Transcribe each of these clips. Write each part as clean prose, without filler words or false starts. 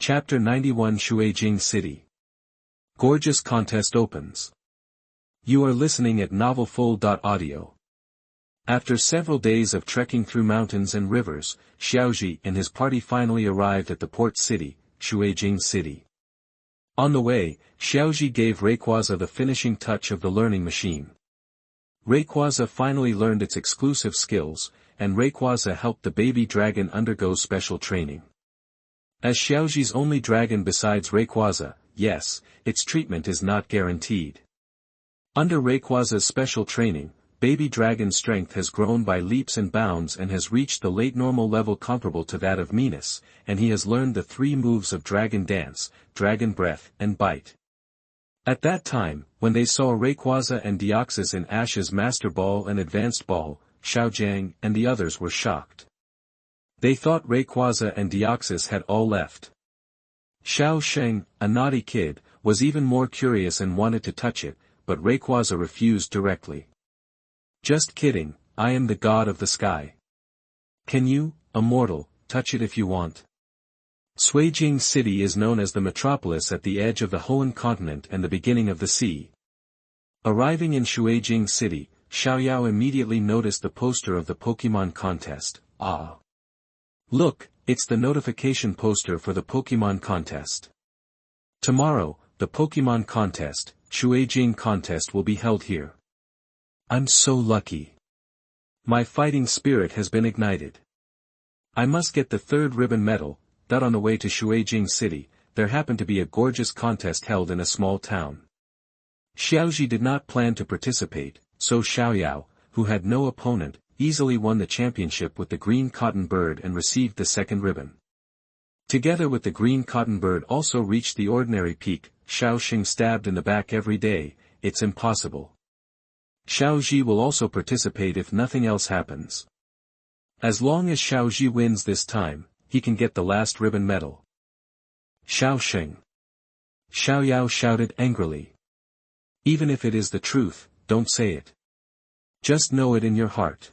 Chapter 91 Shuijing City. Gorgeous Contest opens. You are listening at novelfull.audio. After several days of trekking through mountains and rivers, Xiaozhi and his party finally arrived at the port city, Shuijing City. On the way, Xiaozhi gave Rayquaza the finishing touch of the learning machine. Rayquaza finally learned its exclusive skills, and Rayquaza helped the baby dragon undergo special training. As Xiaozhi's only dragon besides Rayquaza, yes, its treatment is not guaranteed. Under Rayquaza's special training, baby dragon's strength has grown by leaps and bounds and has reached the late normal level comparable to that of Venus, and he has learned the 3 moves of Dragon Dance, Dragon Breath and Bite. At that time, when they saw Rayquaza and Deoxys in Ash's Master Ball and Advanced Ball, Xiaojiang and the others were shocked. They thought Rayquaza and Deoxys had all left. Xiaoxiang, a naughty kid, was even more curious and wanted to touch it, but Rayquaza refused directly. Just kidding, I am the god of the sky. Can you, a mortal, touch it if you want? Shuijing City is known as the metropolis at the edge of the Hoenn continent and the beginning of the sea. Arriving in Shuijing City, Xiaoyao immediately noticed the poster of the Pokémon contest. Ah! Look, it's the notification poster for the Pokémon contest. Tomorrow, the Pokémon contest, Shuijing contest will be held here. I'm so lucky. My fighting spirit has been ignited. I must get the 3rd ribbon medal. That on the way to Shuijing City, there happened to be a gorgeous contest held in a small town. Xiaozhi did not plan to participate, so Xiaoyao, who had no opponent, easily won the championship with the green cotton bird and received the 2nd ribbon. Together with the green cotton bird also reached the ordinary peak. Xiaoxing stabbed in the back every day, it's impossible. Xiaozhi will also participate if nothing else happens. As long as Xiaozhi wins this time, he can get the last ribbon medal. Xiaoxing. Xiaoyao shouted angrily. Even if it is the truth, don't say it. Just know it in your heart.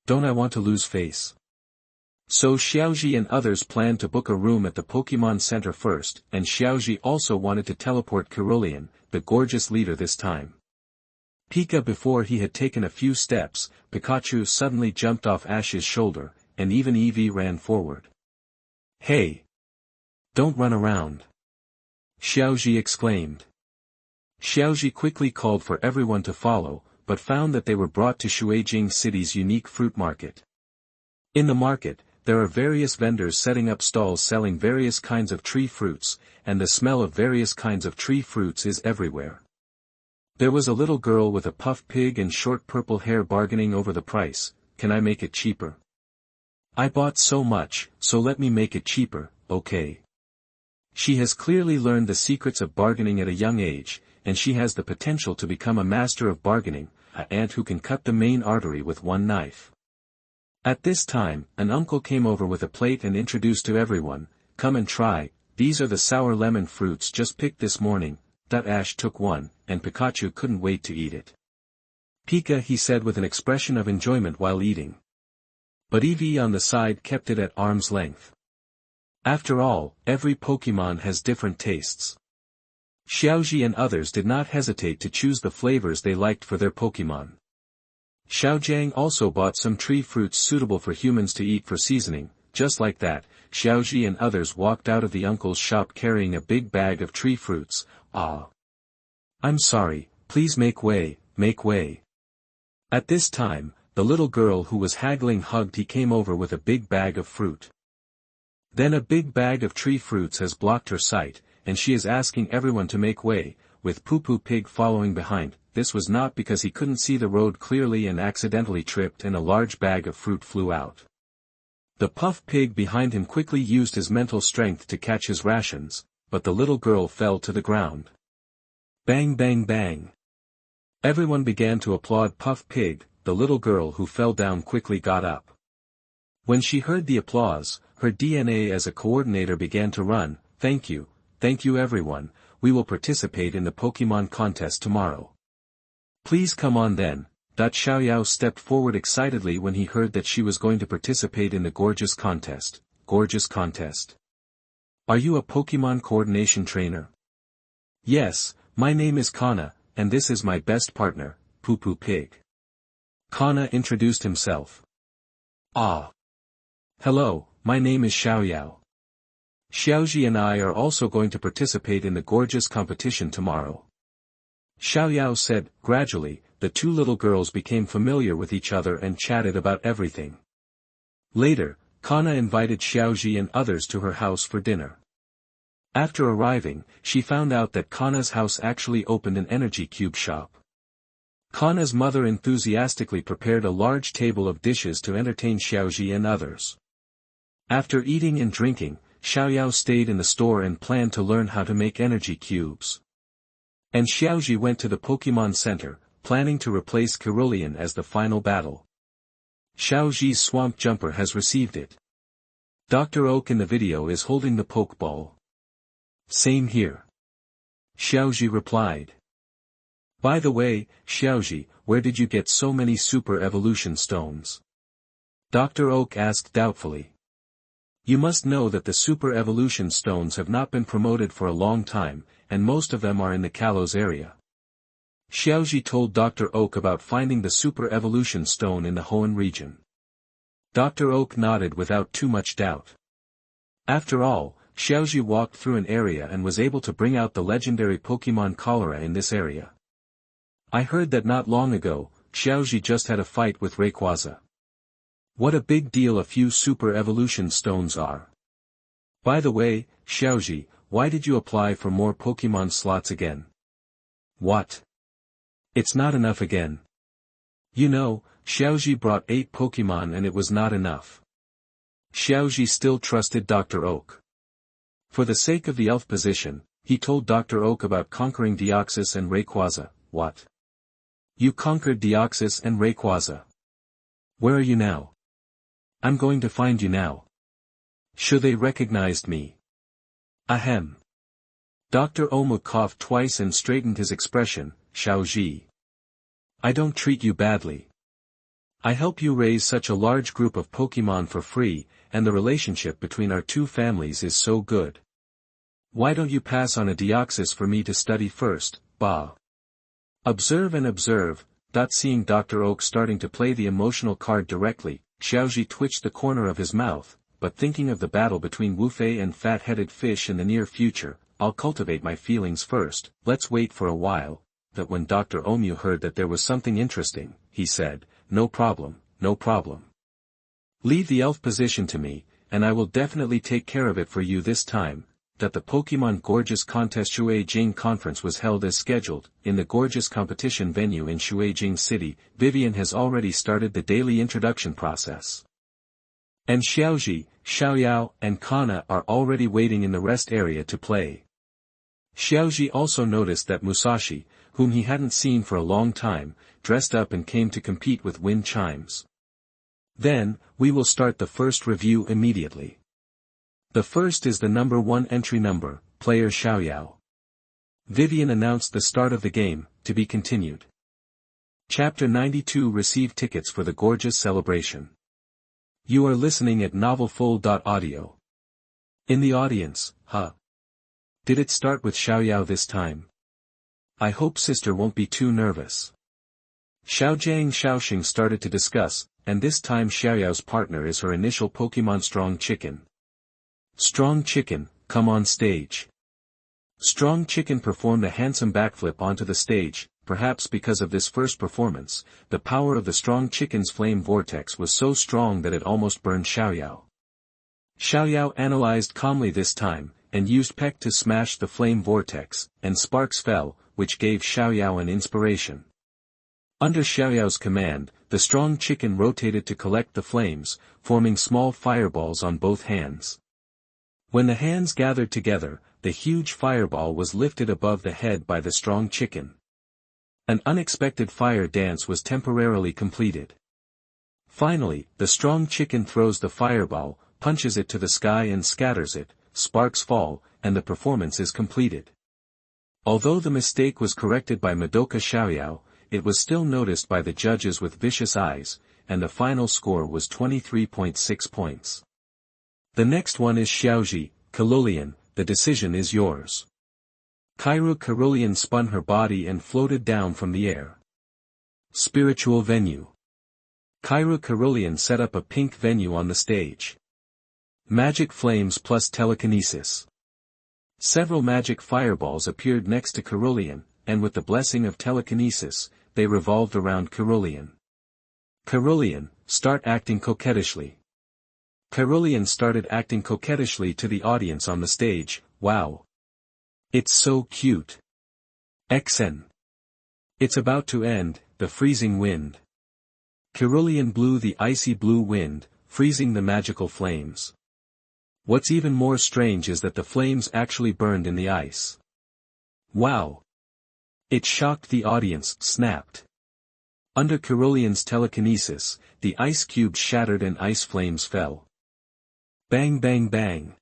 Don't I want to lose face? So Xiaozhi and others planned to book a room at the Pokémon Center first, and Xiaozhi also wanted to teleport Cerulean, the gorgeous leader this time. Before he had taken a few steps, Pikachu suddenly jumped off Ash's shoulder, and even Eevee ran forward. Hey! Don't run around! Xiaozhi exclaimed. Xiaozhi quickly called for everyone to follow, but found that they were brought to Shuijing City's unique fruit market. In the market, there are various vendors setting up stalls selling various kinds of tree fruits, and the smell of various kinds of tree fruits is everywhere. There was a little girl with a puff pig and short purple hair bargaining over the price. Can I make it cheaper? I bought so much, so let me make it cheaper, okay? She has clearly learned the secrets of bargaining at a young age, and she has the potential to become a master of bargaining, an ant who can cut the main artery with one knife. At this time, an uncle came over with a plate and introduced to everyone, come and try, these are the sour lemon fruits just picked this morning. Ash took one, and Pikachu couldn't wait to eat it. Pika, he said with an expression of enjoyment while eating. But Eevee on the side kept it at arm's length. After all, every Pokémon has different tastes. Xiaozhi and others did not hesitate to choose the flavors they liked for their Pokémon. Xiaojiang also bought some tree fruits suitable for humans to eat for seasoning. Just like that, Xiaozhi and others walked out of the uncle's shop carrying a big bag of tree fruits. Ah! I'm sorry, please make way, make way. At this time, the little girl who was haggling hugged he came over with a big bag of fruit. Then a big bag of tree fruits has blocked her sight, and she is asking everyone to make way, with Poo Poo Pig following behind. This was not because he couldn't see the road clearly and accidentally tripped and a large bag of fruit flew out. The puff pig behind him quickly used his mental strength to catch his rations, but the little girl fell to the ground. Bang bang bang. Everyone began to applaud Puff Pig. The little girl who fell down quickly got up. When she heard the applause, her DNA as a coordinator began to run. Thank you everyone, we will participate in the Pokémon contest tomorrow. Please come on then. Xiaoyao stepped forward excitedly when he heard that she was going to participate in the gorgeous contest. Are you a Pokémon coordination trainer? Yes, my name is Kana, and this is my best partner, Poo Poo Pig. Kana introduced himself. Ah. Hello, my name is Xiaoyao. Xiaozhi and I are also going to participate in the gorgeous competition tomorrow. Xiaoyao said. Gradually, the two little girls became familiar with each other and chatted about everything. Later, Kana invited Xiaozhi and others to her house for dinner. After arriving, she found out that Kana's house actually opened an energy cube shop. Kana's mother enthusiastically prepared a large table of dishes to entertain Xiaozhi and others. After eating and drinking, Xiaoyao stayed in the store and planned to learn how to make energy cubes. And Xiaozhi went to the Pokémon Center, planning to replace Cerulean as the final battle. Xiaozhi's Swamp Jumper has received it. Dr. Oak in the video is holding the Pokeball. Same here. Xiaozhi replied. By the way, Xiaozhi, where did you get so many Super Evolution Stones? Dr. Oak asked doubtfully. You must know that the Super Evolution Stones have not been promoted for a long time, and most of them are in the Kalos area. Xiaozhi told Dr. Oak about finding the Super Evolution Stone in the Hoenn region. Dr. Oak nodded without too much doubt. After all, Xiaozhi walked through an area and was able to bring out the legendary Pokémon Cholera in this area. I heard that not long ago, Xiaozhi just had a fight with Rayquaza. What a big deal a few Super Evolution Stones are. By the way, Xiaozhi, why did you apply for more Pokémon slots again? What? It's not enough again. You know, Xiaozhi brought 8 Pokémon and it was not enough. Xiaozhi still trusted Dr. Oak. For the sake of the elf position, he told Dr. Oak about conquering Deoxys and Rayquaza. What? You conquered Deoxys and Rayquaza. Where are you now? I'm going to find you now. Sure they recognized me. Ahem. Dr. Omu coughed twice and straightened his expression. Xiaozhi. I don't treat you badly. I help you raise such a large group of Pokémon for free, and the relationship between our two families is so good. Why don't you pass on a Deoxys for me to study first, Ba? Observe and observe. Seeing Dr. Oak starting to play the emotional card directly, Xiaozhi twitched the corner of his mouth, but thinking of the battle between Wufei and Fat-Headed Fish in the near future, I'll cultivate my feelings first. Let's wait for a while. That when Dr. Omu heard that there was something interesting, he said, no problem, no problem. Leave the elf position to me, and I will definitely take care of it for you this time. That the Pokémon Gorgeous Contest Shuijing Conference was held as scheduled, in the gorgeous competition venue in Shuijing City. Vivian has already started the daily introduction process. And Xiaozhi, Xiaoyao, and Kana are already waiting in the rest area to play. Xiaozhi also noticed that Musashi, whom he hadn't seen for a long time, dressed up and came to compete with wind chimes. Then, we will start the first review immediately. The first is the number 1 entry number, player Xiaoyao. Vivian announced the start of the game, to be continued. Chapter 92. Receive tickets for the gorgeous celebration. You are listening at novelfull.audio. In the audience, huh? Did it start with Xiaoyao this time? I hope sister won't be too nervous. Xiaojiang Xiaoxing started to discuss, and this time Xiaoyao's partner is her initial Pokémon Strong Chicken. Strong Chicken, come on stage. Strong Chicken performed a handsome backflip onto the stage. Perhaps because of this first performance, the power of the Strong Chicken's flame vortex was so strong that it almost burned Xiaoyao. Xiaoyao analyzed calmly this time, and used Peck to smash the flame vortex, and sparks fell, which gave Xiaoyao an inspiration. Under Xiaoyao's command, the Strong Chicken rotated to collect the flames, forming small fireballs on both hands. When the hands gathered together, the huge fireball was lifted above the head by the Strong Chicken. An unexpected fire dance was temporarily completed. Finally, the Strong Chicken throws the fireball, punches it to the sky and scatters it, sparks fall, and the performance is completed. Although the mistake was corrected by Madoka Xiaoyao, it was still noticed by the judges with vicious eyes, and the final score was 23.6 points. The next one is Xiaozhi, Cerulean, the decision is yours. Kyogre spun her body and floated down from the air. Spiritual venue. Kyogre set up a pink venue on the stage. Magic flames plus telekinesis. Several magic fireballs appeared next to Kyogre, and with the blessing of telekinesis, they revolved around Kyogre. Kyogre, start acting coquettishly. Kyogre started acting coquettishly to the audience on the stage. Wow. It's so cute. XN. It's about to end, the freezing wind. Kyogre blew the icy blue wind, freezing the magical flames. What's even more strange is that the flames actually burned in the ice. Wow. It shocked the audience, snapped. Under Kyogre's telekinesis, the ice cubes shattered and ice flames fell. Bang bang bang.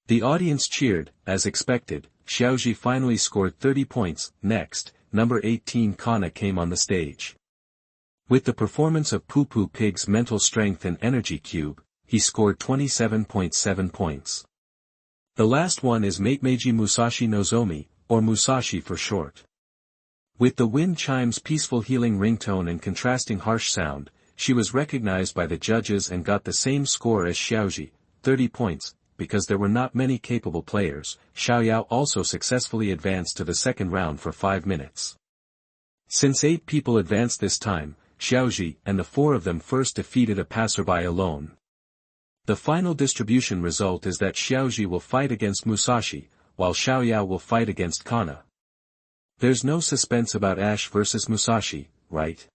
The audience cheered, as expected. Xiaozhi finally scored 30 points. Next, number 18 Kana came on the stage. With the performance of Poo Poo Pig's mental strength and energy cube, he scored 27.7 points. The last one is Matemeiji Musashi Nozomi, or Musashi for short. With the wind chime's peaceful healing ringtone and contrasting harsh sound, she was recognized by the judges and got the same score as Xiaozhi, 30 points. Because there were not many capable players, Xiaoyao also successfully advanced to the second round for 5 minutes. Since 8 people advanced this time, Xiaozhi and the 4 of them first defeated a passerby alone. The final distribution result is that Xiaozhi will fight against Musashi, while Xiaoyao will fight against Kana. There's no suspense about Ash versus Musashi, right?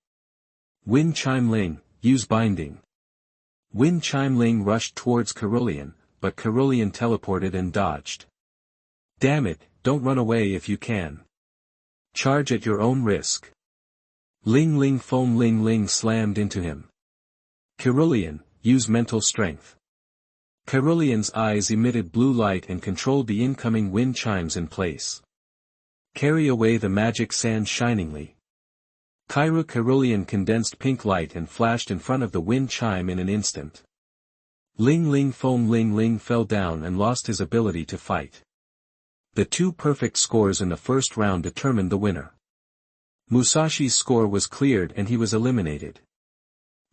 Wind Chime Ling, use binding. Wind Chime Ling rushed towards Kyogre, but Kyogre teleported and dodged. Damn it, don't run away if you can. Charge at your own risk. Ling Ling Foam Ling Ling slammed into him. Kyogre, use mental strength. Kyogre's eyes emitted blue light and controlled the incoming wind chimes in place. Carry away the magic sand shiningly. Kyogre condensed pink light and flashed in front of the wind chime in an instant. Ling Ling Foam Ling Ling fell down and lost his ability to fight. The 2 perfect scores in the first round determined the winner. Musashi's score was cleared and he was eliminated.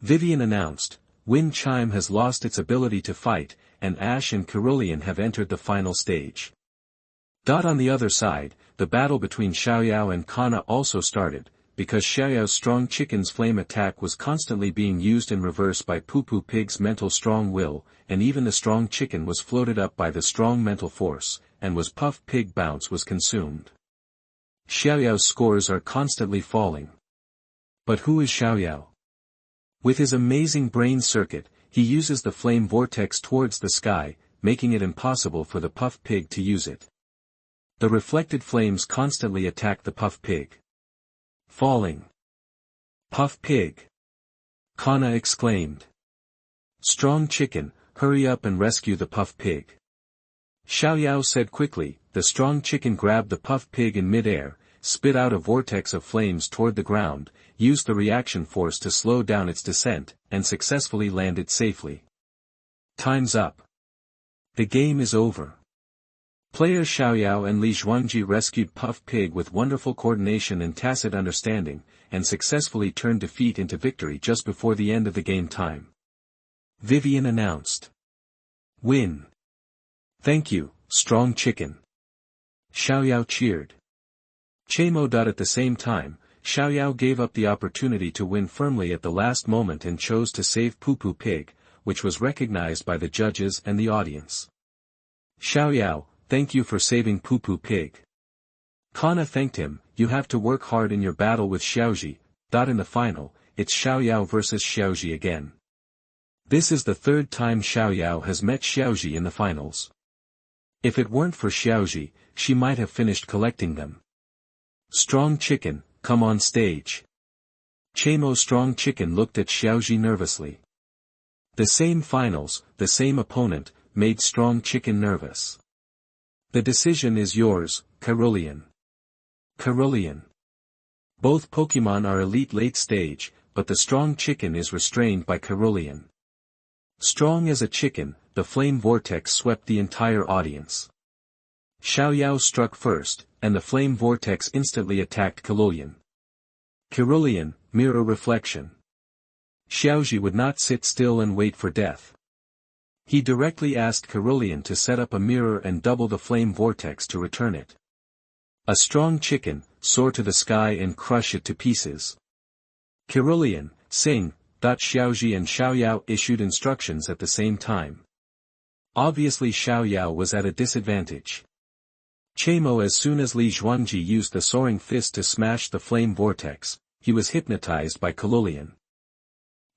Vivian announced, Wind Chime has lost its ability to fight, and Ash and Kyogre have entered the final stage. On the other side, the battle between Xiaoyao and Kana also started, because Xiaoyao's strong chicken's flame attack was constantly being used in reverse by Poo Poo Pig's mental strong will, and even the strong chicken was floated up by the strong mental force, and was Puff Pig bounce was consumed. Xiaoyao's scores are constantly falling. But who is Xiaoyao? With his amazing brain circuit, he uses the flame vortex towards the sky, making it impossible for the Puff Pig to use it. The reflected flames constantly attack the Puff Pig. Falling. Puff Pig. Kana exclaimed. Strong chicken, hurry up and rescue the Puff Pig. Xiaoyao said quickly. The strong chicken grabbed the Puff Pig in mid-air, spit out a vortex of flames toward the ground, used the reaction force to slow down its descent, and successfully landed safely. Time's up. The game is over. Players Xiaoyao and Li Zhuangji rescued Puff Pig with wonderful coordination and tacit understanding, and successfully turned defeat into victory just before the end of the game time. Vivian announced. Win. Thank you, strong chicken. Xiaoyao cheered. At the same time, Xiaoyao gave up the opportunity to win firmly at the last moment and chose to save Poo Poo Pig, which was recognized by the judges and the audience. Xiaoyao, thank you for saving Poo Poo Pig. Kana thanked him. You have to work hard in your battle with Xiaozhi. In the final, it's Xiaoyao versus Xiaozhi again. This is the 3rd time Xiaoyao has met Xiaozhi in the finals. If it weren't for Xiaozhi, she might have finished collecting them. Strong chicken, come on stage. Strong chicken looked at Xiaozhi nervously. The same finals, the same opponent, made strong chicken nervous. The decision is yours, Kyogre. Kyogre. Both Pokémon are elite late stage, but the strong chicken is restrained by Kyogre. Strong as a chicken, the flame vortex swept the entire audience. Xiaoyao struck first, and the flame vortex instantly attacked Cerulean. Cerulean, mirror reflection. Xiaozhi would not sit still and wait for death. He directly asked Cerulean to set up a mirror and double the flame vortex to return it. A strong chicken, soar to the sky and crush it to pieces. Cerulean, sing, Xiaozhi and Xiaoyao issued instructions at the same time. Obviously Xiaoyao was at a disadvantage. Chemo as soon as Li Zhuangji used the soaring fist to smash the flame vortex, he was hypnotized by Cerulean.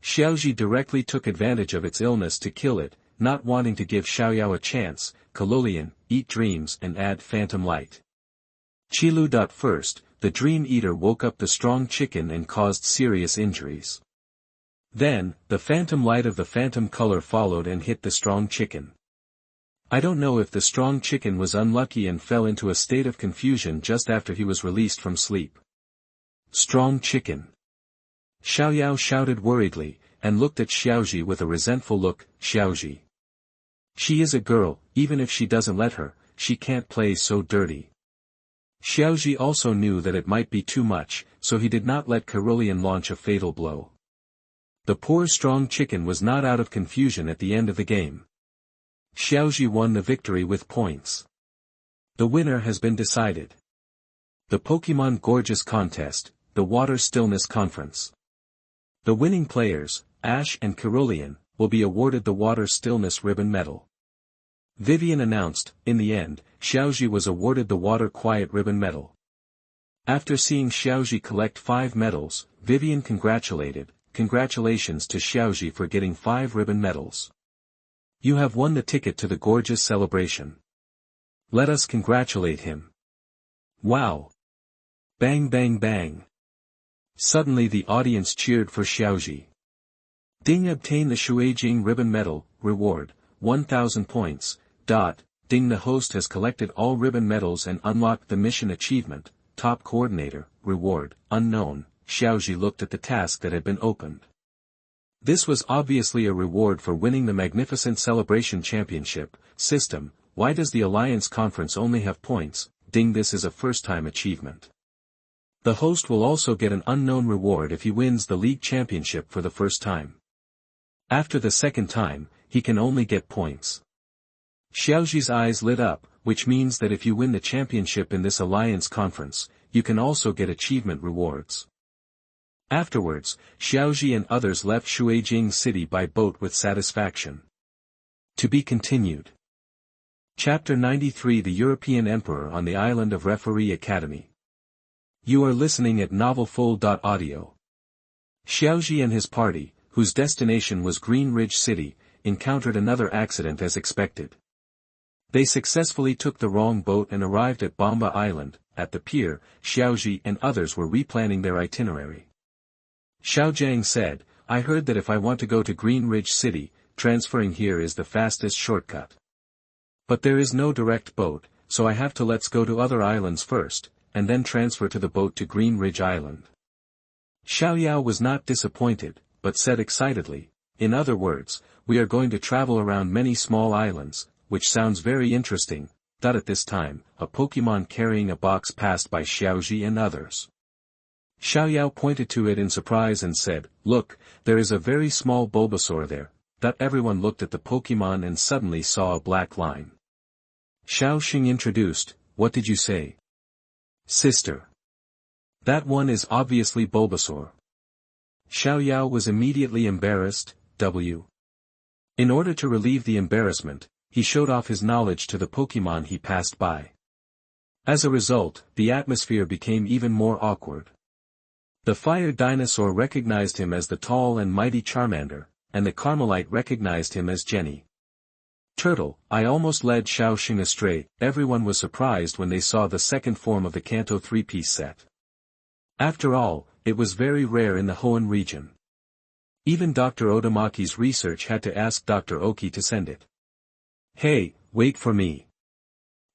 Xiaozhi directly took advantage of its illness to kill it, not wanting to give Xiaoyao a chance. Cerulean, eat dreams and add phantom light. Qilu. First, the Dream Eater woke up the strong chicken and caused serious injuries. Then, the phantom light of the phantom color followed and hit the strong chicken. I don't know if the strong chicken was unlucky and fell into a state of confusion just after he was released from sleep. Strong chicken. Xiaoyao shouted worriedly, and looked at Xiaozhi with a resentful look. Xiaozhi. She is a girl, even if she doesn't let her, she can't play so dirty. Xiaozhi also knew that it might be too much, so he did not let Cerulean launch a fatal blow. The poor strong chicken was not out of confusion at the end of the game. Xiaozhi won the victory with points. The winner has been decided. The Pokémon Gorgeous Contest, the Water Stillness Conference. The winning players, Ash and Cerulean, will be awarded the Water Stillness Ribbon Medal. Vivian announced, in the end, Xiaozhi was awarded the Water Quiet Ribbon Medal. After seeing Xiaozhi collect 5 medals, Vivian congratulated, "Congratulations to Xiaozhi for getting 5 ribbon medals. You have won the ticket to the gorgeous celebration. Let us congratulate him." Wow! Bang bang bang. Suddenly the audience cheered for Xiaozhi. Ding obtain the Shuijing ribbon medal, reward, 1000 points. Ding the host has collected all ribbon medals and unlocked the mission achievement, top coordinator, reward, unknown. Xiaozhi looked at the task that had been opened. This was obviously a reward for winning the Magnificent Celebration Championship system. Why does the Alliance Conference only have points? Ding, this is a first-time achievement. The host will also get an unknown reward if he wins the League Championship for the first time. After the second time, he can only get points. Xiaozhi's eyes lit up, which means that if you win the championship in this Alliance Conference, you can also get achievement rewards. Afterwards, Xiaozhi and others left Shuijing City by boat with satisfaction. To be continued. Chapter 93, The European Emperor on the Island of Referee Academy. You are listening at novelfull.audio. Xiaozhi and his party, whose destination was Green Ridge City, encountered another accident as expected. They successfully took the wrong boat and arrived at Bomba Island. At the pier, Xiaozhi and others were replanning their itinerary. Xiaojiang said, "I heard that if I want to go to Green Ridge City, transferring here is the fastest shortcut. But there is no direct boat, so I have to let's go to other islands first, and then transfer to the boat to Green Ridge Island." Xiaoyao was not disappointed, but said excitedly, "In other words, we are going to travel around many small islands, which sounds very interesting." At this time, a Pokémon carrying a box passed by Xiaozhi and others. Xiaoyao pointed to it in surprise and said, "Look, there is a very small Bulbasaur there." Everyone looked at the Pokémon and suddenly saw a black line. Xiaoxing introduced, "What did you say?" "Sister. That one is obviously Bulbasaur." Xiaoyao was immediately embarrassed. In order to relieve the embarrassment, he showed off his knowledge to the Pokémon he passed by. As a result, the atmosphere became even more awkward. The fire dinosaur recognized him as the tall and mighty Charmander, and the Carmelite recognized him as Genji. Turtle, I almost led Xiaoxing astray. Everyone was surprised when they saw the second form of the Kanto 3-piece set. After all, it was very rare in the Hoenn region. Even Dr. Otomaki's research had to ask Dr. Oki to send it. "Hey, wait for me."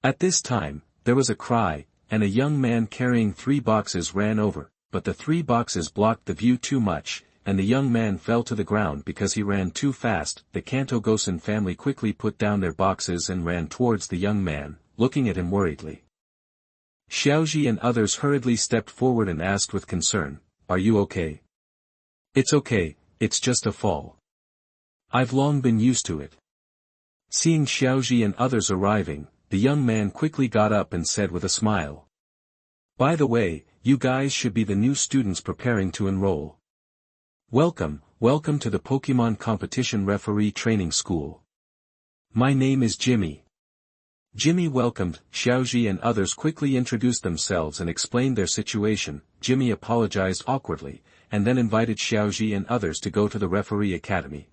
At this time, there was a cry, and a young man carrying 3 boxes ran over, but the 3 boxes blocked the view too much, and the young man fell to the ground because he ran too fast. The Kanto Gosen family quickly put down their boxes and ran towards the young man. looking at him worriedly. Xiaozhi and others hurriedly stepped forward and asked with concern, "Are you okay?" "It's okay, it's just a fall. I've long been used to it." Seeing Xiaozhi and others arriving, the young man quickly got up and said with a smile, "By the way, you guys should be the new students preparing to enroll. Welcome to the Pokémon Competition Referee Training School. My name is Jimmy." Jimmy welcomed. Xiaozhi and others quickly introduced themselves and explained their situation. Jimmy apologized awkwardly, and then invited Xiaozhi and others to go to the referee academy.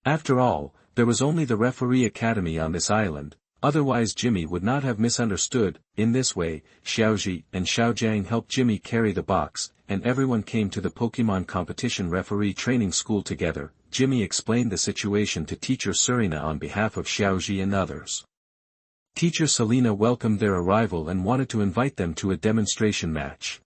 After all, there was only the referee academy on this island, otherwise Jimmy would not have misunderstood. In this way, Xiaozhi and Xiaojiang helped Jimmy carry the box, and everyone came to the Pokemon Competition Referee Training School together. Jimmy explained the situation to teacher Serena on behalf of Xiaozhi and others. Teacher Selena welcomed their arrival and wanted to invite them to a demonstration match.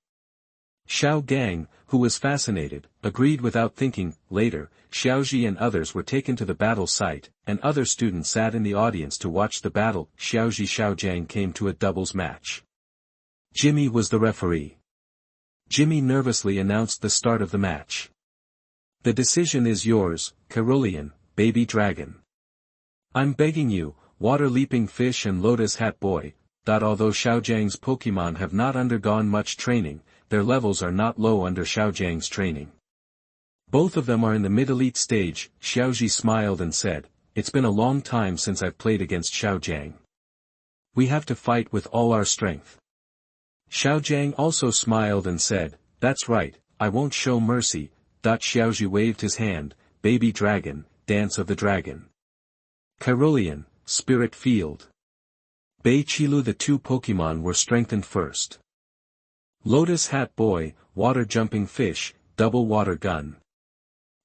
Xiao Gang, who was fascinated, agreed without thinking. Later, Xiaozhi and others were taken to the battle site, and other students sat in the audience to watch the battle. Xiaozhi Xiaojiang came to a doubles match. Jimmy was the referee. Jimmy nervously announced the start of the match. "The decision is yours, Cerulean, Baby Dragon. I'm begging you, Water Leaping Fish and Lotus Hat Boy, that although Xiaojiang's Pokémon have not undergone much training, their levels are not low under Xiaojiang's training. Both of them are in the mid-elite stage." Xiaozhi smiled and said, "It's been a long time since I've played against Xiaojiang. We have to fight with all our strength." Xiaojiang also smiled and said, "That's right, I won't show mercy." Xiaozhi waved his hand. "Baby Dragon, Dance of the Dragon. Cerulean, Spirit Field. Bei Qilu." The two Pokémon were strengthened first. Lotus Hat Boy, Water Jumping Fish, Double Water Gun.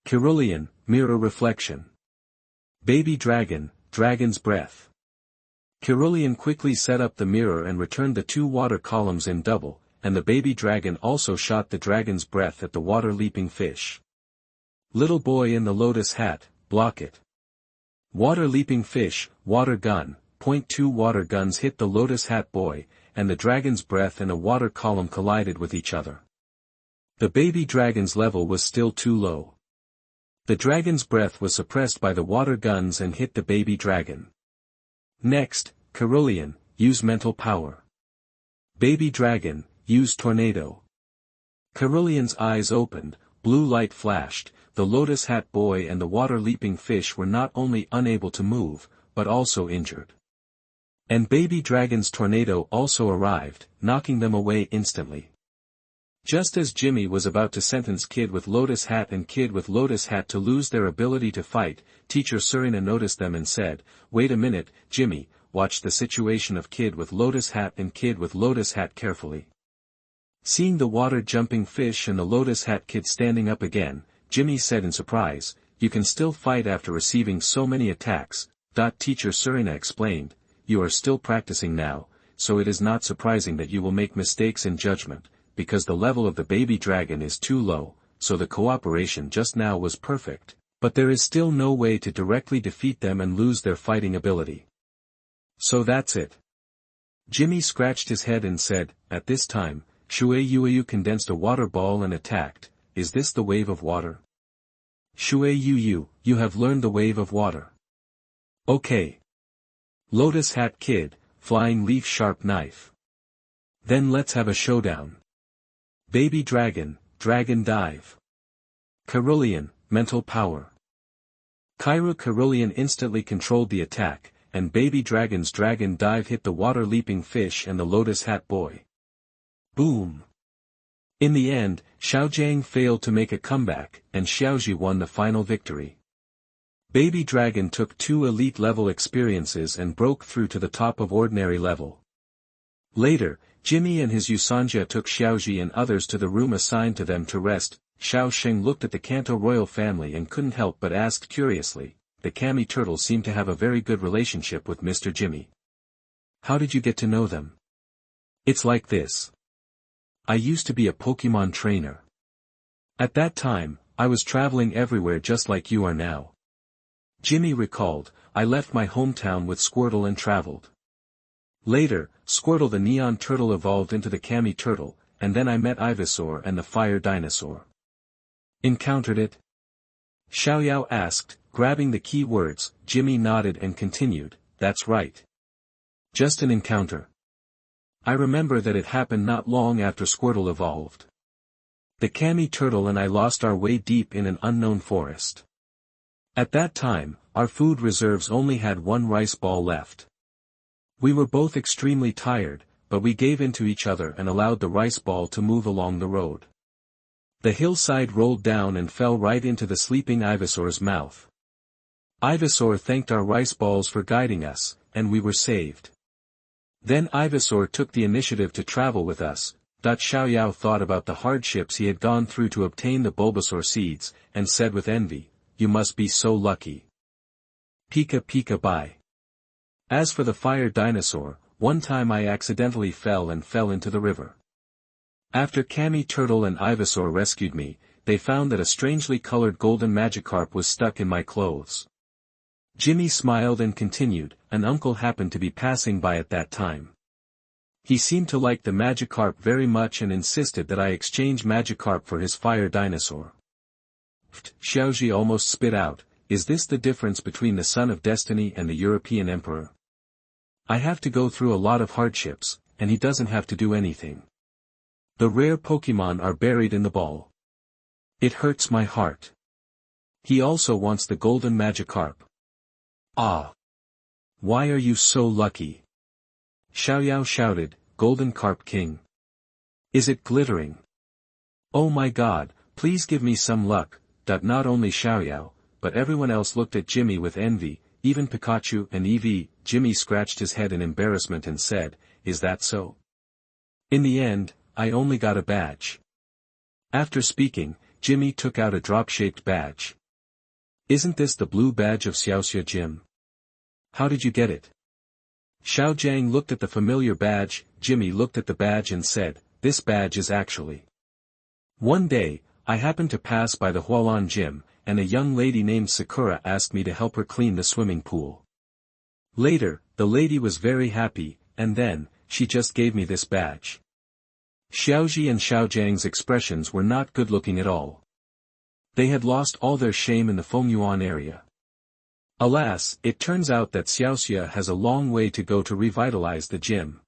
Cerulean, Mirror Reflection. Baby Dragon, Dragon's Breath. Cerulean quickly set up the mirror and returned the two water columns in double, and the baby dragon also shot the dragon's breath at the water leaping fish. Little boy in the lotus hat, block it. Water leaping fish, water gun. Two water guns hit the lotus hat boy, and the dragon's breath and a water column collided with each other. The baby dragon's level was still too low. The dragon's breath was suppressed by the water guns and hit the baby dragon. Next, Cerulean, use mental power. Baby dragon, use tornado. Cerulean's eyes opened, blue light flashed. The lotus hat boy and the water leaping fish were not only unable to move, but also injured. And baby dragon's tornado also arrived, knocking them away instantly. Just as Jimmy was about to sentence Kid with Lotus Hat and Kid with Lotus Hat to lose their ability to fight, teacher Serena noticed them and said, "Wait a minute, Jimmy, watch the situation of Kid with Lotus Hat and Kid with Lotus Hat carefully." Seeing the water jumping fish and the Lotus Hat Kid standing up again, Jimmy said in surprise, "You can still fight after receiving so many attacks." Teacher Serena explained, "You are still practicing now, so it is not surprising that you will make mistakes in judgment, because the level of the baby dragon is too low, so the cooperation just now was perfect, but there is still no way to directly defeat them and lose their fighting ability. So that's it." Jimmy scratched his head and said, "At this time, Shuijing condensed a water ball and attacked. Is this the wave of water?" "Shuijing, you have learned the wave of water. Okay. Lotus Hat Kid, Flying Leaf Sharp Knife. Then let's have a showdown. Baby Dragon, Dragon Dive. Cerulean, Mental Power." Cerulean instantly controlled the attack, and Baby Dragon's Dragon Dive hit the water leaping fish and the Lotus Hat Boy. Boom! In the end, Xiaojiang failed to make a comeback, and Xiaozhi won the final victory. Baby Dragon took 2 elite level experiences and broke through to the top of ordinary level. Later, Jimmy and his Usanja took Xiaozhi and others to the room assigned to them to rest. Xiao Sheng looked at the Kanto royal family and couldn't help but ask curiously, "The Kami turtle seemed to have a very good relationship with Mr. Jimmy. How did you get to know them?" "It's like this. I used to be a Pokemon trainer. At that time, I was traveling everywhere just like you are now." Jimmy recalled, "I left my hometown with Squirtle and traveled. Later, Squirtle the neon turtle evolved into the Kami turtle, and then I met Ivysaur and the fire dinosaur. Encountered it? Xiaoyao asked, grabbing the key words. Jimmy nodded and continued, that's right. Just an encounter. I remember that it happened not long after Squirtle evolved. The Kami turtle and I lost our way deep in an unknown forest. At that time, our food reserves only had one rice ball left. We were both extremely tired, but we gave in to each other and allowed the rice ball to move along the road. The hillside rolled down and fell right into the sleeping Ivysaur's mouth. Ivysaur thanked our rice balls for guiding us, and we were saved. Then Ivysaur took the initiative to travel with us. Xiaoyao thought about the hardships he had gone through to obtain the Bulbasaur seeds, and said with envy, you must be so lucky. Pika pika bye. As for the fire dinosaur, one time I accidentally fell into the river. After Kami turtle and Ivysaur rescued me, they found that a strangely colored golden Magikarp was stuck in my clothes. Jimmy smiled and continued, an uncle happened to be passing by at that time. He seemed to like the Magikarp very much and insisted that I exchange Magikarp for his fire dinosaur. Xiaozhi almost spit out, is this the difference between the Son of Destiny and the European Emperor? I have to go through a lot of hardships, and he doesn't have to do anything. The rare Pokémon are buried in the ball. It hurts my heart. He also wants the golden Magikarp. Ah! Why are you so lucky? Xiaoyao shouted, Golden Carp King. Is it glittering? Oh my god, please give me some luck. Not only Xiaoyao, but everyone else looked at Jimmy with envy, even Pikachu and Eevee. Jimmy scratched his head in embarrassment and said, is that so? In the end, I only got a badge. After speaking, Jimmy took out a drop-shaped badge. Isn't this the blue badge of Xiaoxia Jim? How did you get it? Xiaojiang looked at the familiar badge. Jimmy looked at the badge and said, this badge is actually. One day, I happened to pass by the Hualan gym, and a young lady named Sakura asked me to help her clean the swimming pool. Later, the lady was very happy, and then, she just gave me this badge. Xiaozhi and Xiaojiang's expressions were not good-looking at all. They had lost all their shame in the Fengyuan area. Alas, it turns out that Xiaoxia has a long way to go to revitalize the gym.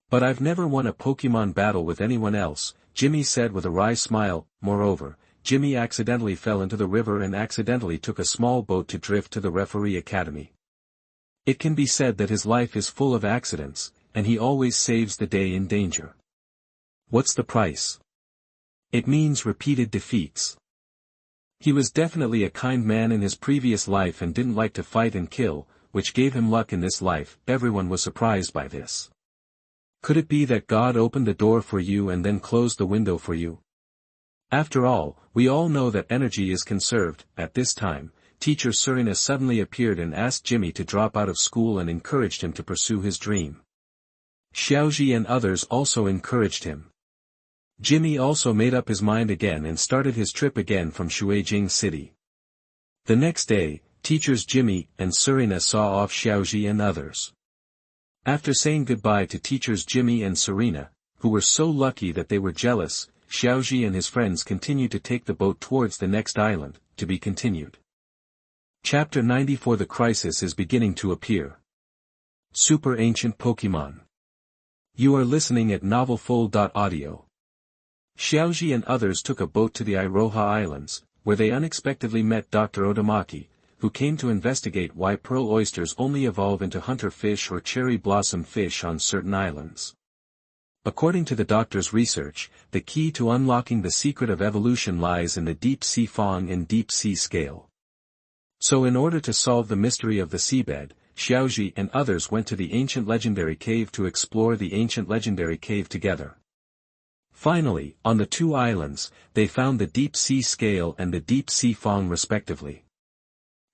But I've never won a Pokémon battle with anyone else, Jimmy said with a wry smile. Moreover, Jimmy accidentally fell into the river and accidentally took a small boat to drift to the referee academy. It can be said that his life is full of accidents, and he always saves the day in danger. What's the price? It means repeated defeats. He was definitely a kind man in his previous life and didn't like to fight and kill, which gave him luck in this life. Everyone was surprised by this. Could it be that God opened the door for you and then closed the window for you? After all, we all know that energy is conserved. At this time, teacher Serena suddenly appeared and asked Jimmy to drop out of school and encouraged him to pursue his dream. Xiaozhi and others also encouraged him. Jimmy also made up his mind again and started his trip again from Shuijing City. The next day, teachers Jimmy and Serena saw off Xiaozhi and others. After saying goodbye to teachers Jimmy and Serena, who were so lucky that they were jealous, Xiaozhi and his friends continued to take the boat towards the next island, to be continued. Chapter 94. The crisis is beginning to appear. Super Ancient Pokémon. You are listening at novelfull.audio. Xiaozhi and others took a boat to the Iroha Islands, where they unexpectedly met Dr. Odamaki, who came to investigate why pearl oysters only evolve into hunter fish or cherry blossom fish on certain islands. According to the doctor's research, the key to unlocking the secret of evolution lies in the deep-sea fawn and deep-sea scale. So in order to solve the mystery of the seabed, Xiaozhi and others went to the ancient legendary cave to explore the ancient legendary cave together. Finally, on the two islands, they found the deep-sea scale and the deep-sea fawn respectively.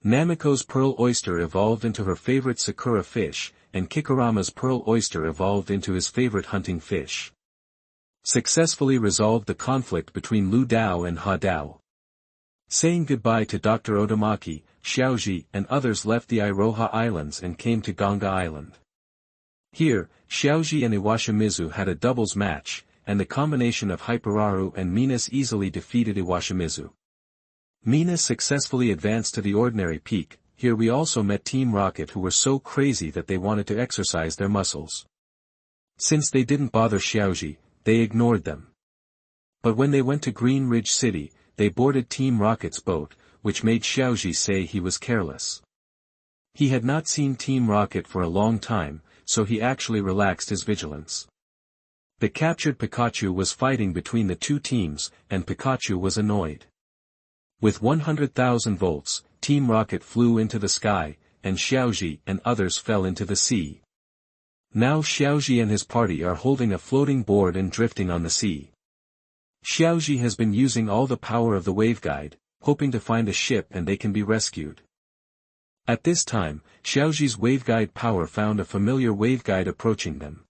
Namiko's pearl oyster evolved into her favorite sakura fish, and Kikurama's pearl oyster evolved into his favorite hunting fish. Successfully resolved the conflict between Lu Dao and Ha Dao. Saying goodbye to Dr. Odamaki, Xiaozhi and others left the Iroha Islands and came to Ganga Island. Here, Xiaozhi and Iwashimizu had a doubles match, and the combination of Hyperaru and Minas easily defeated Iwashimizu. Minas successfully advanced to the ordinary peak. Here we also met Team Rocket, who were so crazy that they wanted to exercise their muscles. Since they didn't bother Xiaozhi, they ignored them. But when they went to Green Ridge City, they boarded Team Rocket's boat, which made Xiaozhi say he was careless. He had not seen Team Rocket for a long time, so he actually relaxed his vigilance. The captured Pikachu was fighting between the two teams, and Pikachu was annoyed. With 100,000 volts, Team Rocket flew into the sky, and Xiaozhi and others fell into the sea. Now Xiaozhi and his party are holding a floating board and drifting on the sea. Xiaozhi has been using all the power of the waveguide, hoping to find a ship and they can be rescued. At this time, Xiaozhi's waveguide power found a familiar waveguide approaching them.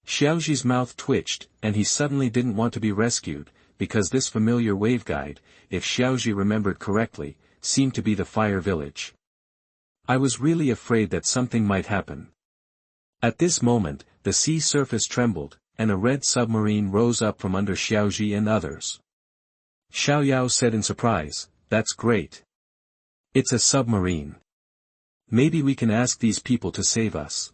Xiaozhi's mouth twitched, and he suddenly didn't want to be rescued, because this familiar waveguide, if Xiaozhi remembered correctly, seemed to be the Fire Village. I was really afraid that something might happen. At this moment, the sea surface trembled, and a red submarine rose up from under Xiaozhi and others. Xiaoyao said in surprise, "That's great. It's a submarine. Maybe we can ask these people to save us."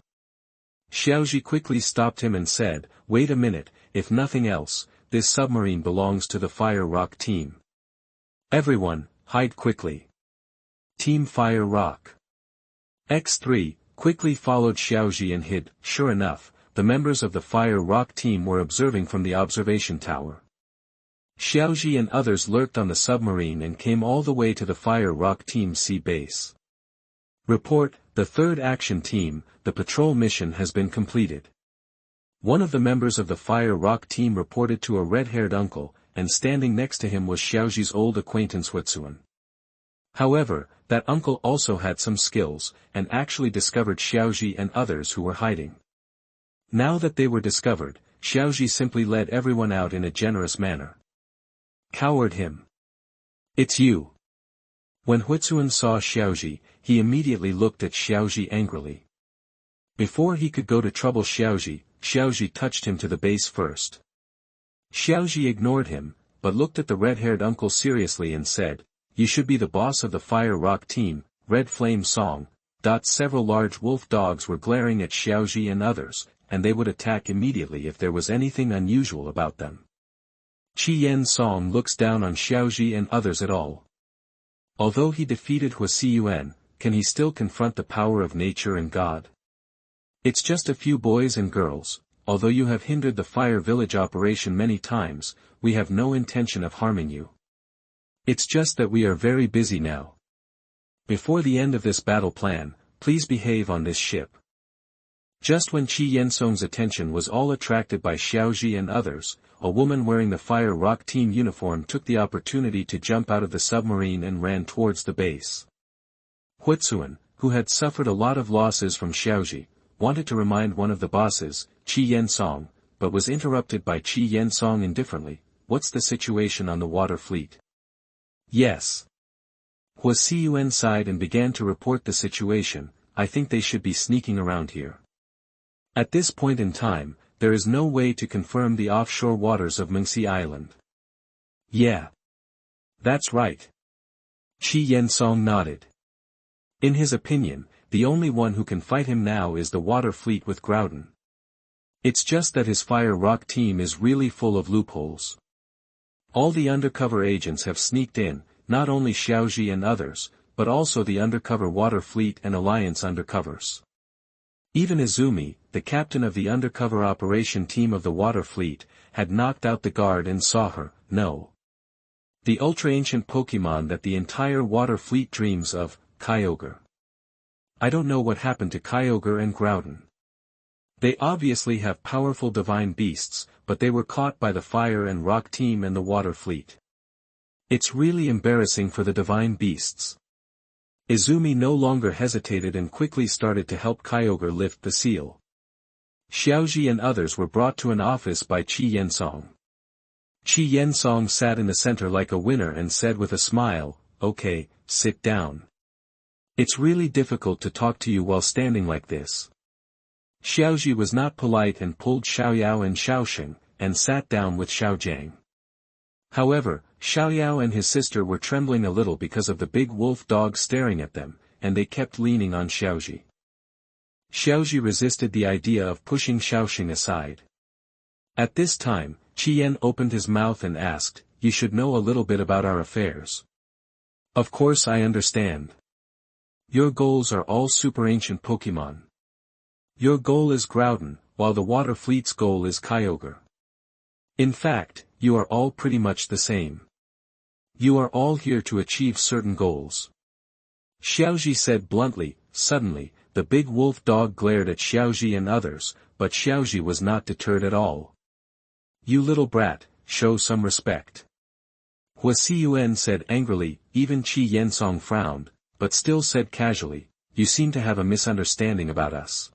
Xiaozhi quickly stopped him and said, "Wait a minute, if nothing else, this submarine belongs to the Fire Rock team. Everyone, hide quickly." Team Fire Rock X3 quickly followed Xiaozhi and hid. Sure enough, the members of the Fire Rock team were observing from the observation tower. Xiaozhi and others lurked on the submarine and came all the way to the Fire Rock team's sea base. Report, the third action team, the patrol mission has been completed. One of the members of the Fire Rock team reported to a red-haired uncle, and standing next to him was Xiaozhi's old acquaintance Huitsuan. However, that uncle also had some skills, and actually discovered Xiaozhi and others who were hiding. Now that they were discovered, Xiaozhi simply led everyone out in a generous manner. "Coward him. It's you." When Huitsuan saw Xiaozhi, he immediately looked at Xiaozhi angrily. Before he could go to trouble Xiaozhi, Xiaozhi touched him to the base first. Xiaozhi ignored him, but looked at the red-haired uncle seriously and said, "You should be the boss of the Fire Rock team, Red Flame Song." Several large wolf dogs were glaring at Xiaozhi and others, and they would attack immediately if there was anything unusual about them. Qian Song looks down on Xiaozhi and others at all. Although he defeated Huasiyuan, can he still confront the power of nature and God? "It's just a few boys and girls. Although you have hindered the Fire Village operation many times, we have no intention of harming you. It's just that we are very busy now. Before the end of this battle plan, please behave on this ship." Just when Qi Yensong's attention was all attracted by Xiaozhi and others, a woman wearing the Fire Rock team uniform took the opportunity to jump out of the submarine and ran towards the base. Huitsuan, who had suffered a lot of losses from Xiaozhi, wanted to remind one of the bosses, Qi Yensong, but was interrupted by Qi Yensong indifferently. "What's the situation on the water fleet?" "Yes." Huasiyuan sighed and began to report the situation. "I think they should be sneaking around here. At this point in time, there is no way to confirm the offshore waters of Mengxi Island." "Yeah. That's right." Qi Yensong nodded. In his opinion, the only one who can fight him now is the water fleet with Groudon. It's just that his Fire Rock team is really full of loopholes. All the undercover agents have sneaked in, not only Xiaozhi and others, but also the undercover water fleet and alliance undercovers. Even Izumi, the captain of the undercover operation team of the water fleet, had knocked out the guard and saw her. No. The ultra-ancient Pokémon that the entire water fleet dreams of, Kyogre. I don't know what happened to Kyogre and Groudon. They obviously have powerful divine beasts, but they were caught by the Fire and Rock team and the water fleet. It's really embarrassing for the divine beasts. Izumi no longer hesitated and quickly started to help Kyogre lift the seal. Xiaozhi and others were brought to an office by Qi Yensong. Qi Yensong sat in the center like a winner and said with a smile, "Okay, sit down. It's really difficult to talk to you while standing like this. Xiaozhi was not polite and pulled Xiaoyao and Xiaoxing, and sat down with Xiaojiang. However, Xiaoyao and his sister were trembling a little because of the big wolf dog staring at them, and they kept leaning on Xiaozhi. Xiaozhi resisted the idea of pushing Xiaoxing aside. At this time, Qian opened his mouth and asked, "You should know a little bit about our affairs." "Of course I understand. Your goals are all super ancient Pokémon. Your goal is Groudon, while the Water Fleet's goal is Kyogre. In fact, you are all pretty much the same. You are all here to achieve certain goals." Xiaozhi said bluntly. Suddenly, the big wolf dog glared at Xiaozhi and others, but Xiaozhi was not deterred at all. "You little brat, show some respect." Hua Xiuan said angrily. Even Qi Yensong frowned, but still said casually, "You seem to have a misunderstanding about us.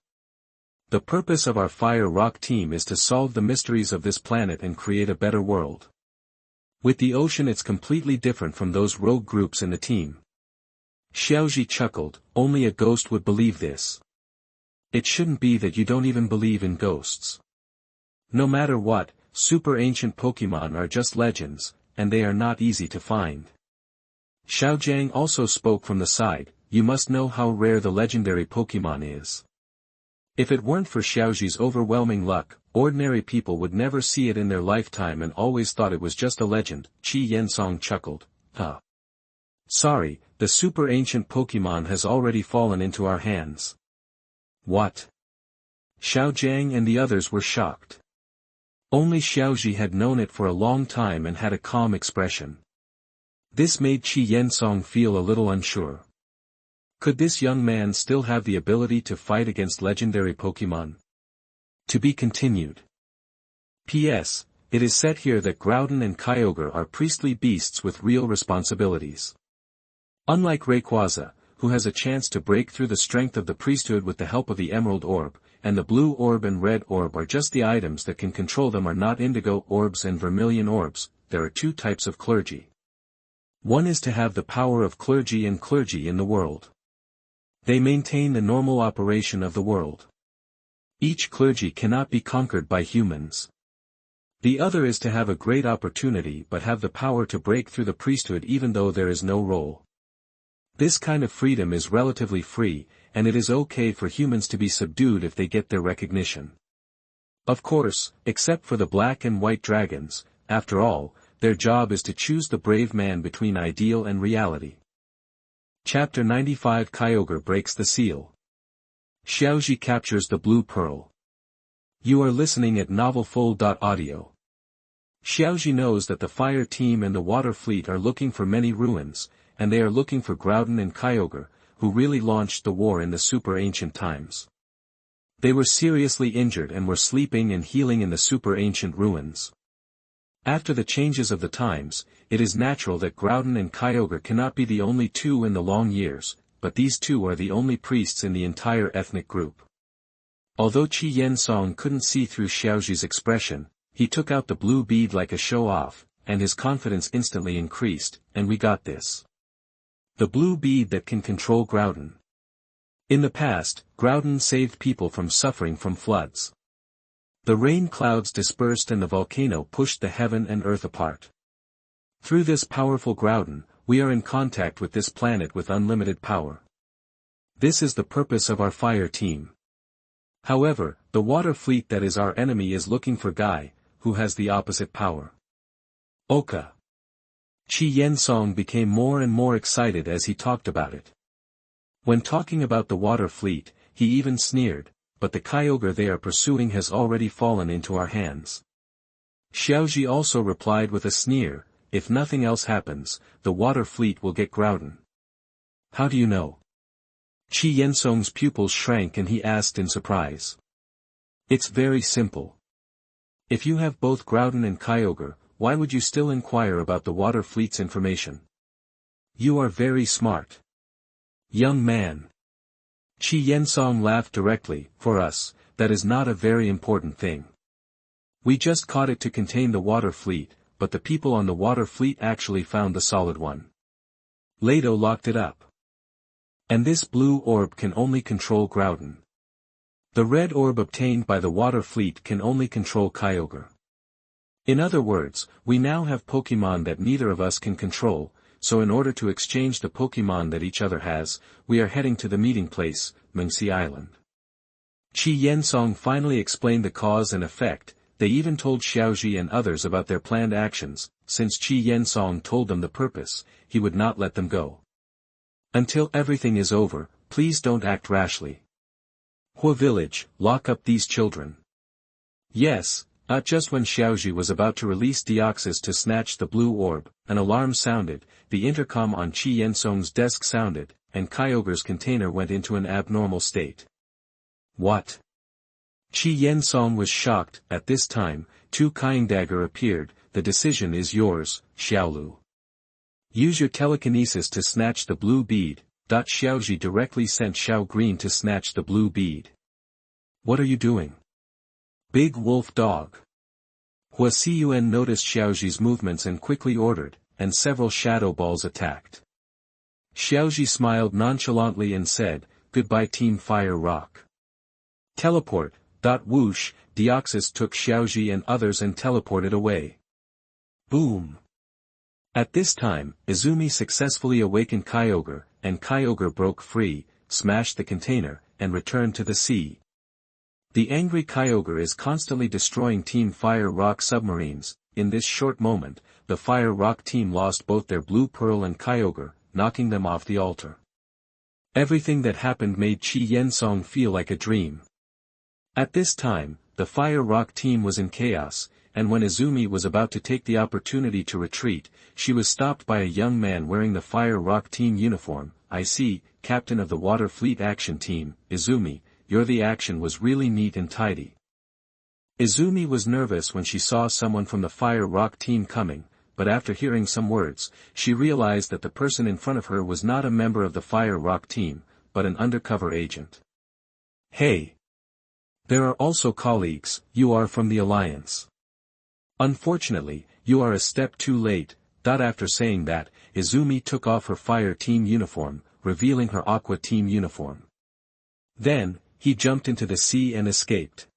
The purpose of our Fire Rock team is to solve the mysteries of this planet and create a better world. With the ocean it's completely different from those rogue groups in the team." Xiaozhi chuckled. "Only a ghost would believe this. It shouldn't be that you don't even believe in ghosts. No matter what, super ancient Pokémon are just legends, and they are not easy to find." Xiaojiang also spoke from the side. "You must know how rare the legendary Pokémon is. If it weren't for Xiaozhi's overwhelming luck, ordinary people would never see it in their lifetime and always thought it was just a legend." Qi Yensong chuckled. "Huh. Sorry, the super ancient Pokémon has already fallen into our hands." "What?" Xiaojiang and the others were shocked. Only Xiaozhi had known it for a long time and had a calm expression. This made Qi Yensong feel a little unsure. Could this young man still have the ability to fight against legendary Pokémon? To be continued. P.S. It is said here that Groudon and Kyogre are priestly beasts with real responsibilities. Unlike Rayquaza, who has a chance to break through the strength of the priesthood with the help of the Emerald Orb, and the Blue Orb and Red Orb are just the items that can control them are not Indigo Orbs and Vermilion Orbs. There are two types of clergy. One is to have the power of clergy and clergy in the world. They maintain the normal operation of the world. Each clergy cannot be conquered by humans. The other is to have a great opportunity but have the power to break through the priesthood even though there is no role. This kind of freedom is relatively free, and it is okay for humans to be subdued if they get their recognition. Of course, except for the black and white dragons, after all, their job is to choose the brave man between ideal and reality. Chapter 95 Kyogre breaks the seal. Xiaozhi captures the blue pearl. You are listening at novelfull.audio. Xiaozhi knows that the fire team and the water fleet are looking for many ruins, and they are looking for Groudon and Kyogre, who really launched the war in the super ancient times. They were seriously injured and were sleeping and healing in the super ancient ruins. After the changes of the times, it is natural that Groudon and Kyogre cannot be the only two in the long years, but these two are the only priests in the entire ethnic group. Although Qi Yensong couldn't see through Xiaozhi's expression, he took out the blue bead like a show-off, and his confidence instantly increased. "And we got this. The blue bead that can control Groudon. In the past, Groudon saved people from suffering from floods. The rain clouds dispersed and the volcano pushed the heaven and earth apart. Through this powerful Groudon, we are in contact with this planet with unlimited power. This is the purpose of our fire team. However, the water fleet that is our enemy is looking for Guy, who has the opposite power." Oka. Qi Yensong became more and more excited as he talked about it. When talking about the water fleet, he even sneered, "But the Kyogre they are pursuing has already fallen into our hands." Xiaozhi also replied with a sneer, "If nothing else happens, the water fleet will get Groudon." "How do you know?" Qi Yensong's pupils shrank and he asked in surprise. "It's very simple. If you have both Groudon and Kyogre, why would you still inquire about the water fleet's information? You are very smart. Young man." Qi Yensong laughed directly. "For us, that is not a very important thing. We just caught it to contain the water fleet, but the people on the water fleet actually found the solid one. Lado locked it up. And this blue orb can only control Groudon. The red orb obtained by the water fleet can only control Kyogre. In other words, we now have Pokémon that neither of us can control, so in order to exchange the Pokémon that each other has, we are heading to the meeting place, Mengxi Island. Qi Yensong finally explained the cause and effect. They even told Xiaozhi and others about their planned actions. Since Qi Yensong told them the purpose, he would not let them go. Until everything is over, please don't act rashly. Hua village, lock up these children. Yes. Just when Xiaozhi was about to release Deoxys to snatch the blue orb, an alarm sounded, the intercom on Qi Yensong's desk sounded, and Kyogre's container went into an abnormal state. What? Qi Yensong was shocked. At this time, two Kyogre appeared. The decision is yours, Xiaolu. Use your telekinesis to snatch the blue bead. Xiaozhi directly sent Xiao Green to snatch the blue bead. What are you doing? Big wolf dog. Hua Xiuyuan noticed Xiaozhi's movements and quickly ordered, and several shadow balls attacked. Xiaozhi smiled nonchalantly and said, "Goodbye Team Fire Rock." Teleport. Whoosh, Deoxys took Xiaozhi and others and teleported away. Boom. At this time, Izumi successfully awakened Kyogre, and Kyogre broke free, smashed the container, and returned to the sea. The angry Kyogre is constantly destroying Team Fire Rock submarines. In this short moment, the Fire Rock team lost both their Blue Pearl and Kyogre, knocking them off the altar. Everything that happened made Qi Yensong feel like a dream. At this time, the Fire Rock team was in chaos, and when Izumi was about to take the opportunity to retreat, she was stopped by a young man wearing the Fire Rock team uniform. "I see, Captain of the Water Fleet Action Team, Izumi. The action was really neat and tidy." Izumi was nervous when she saw someone from the Fire Rock team coming, but after hearing some words, she realized that the person in front of her was not a member of the Fire Rock team, but an undercover agent. "Hey! There are also colleagues. You are from the Alliance. Unfortunately, you are a step too late." After saying that, Izumi took off her Fire Team uniform, revealing her Aqua Team uniform. Then, he jumped into the sea and escaped.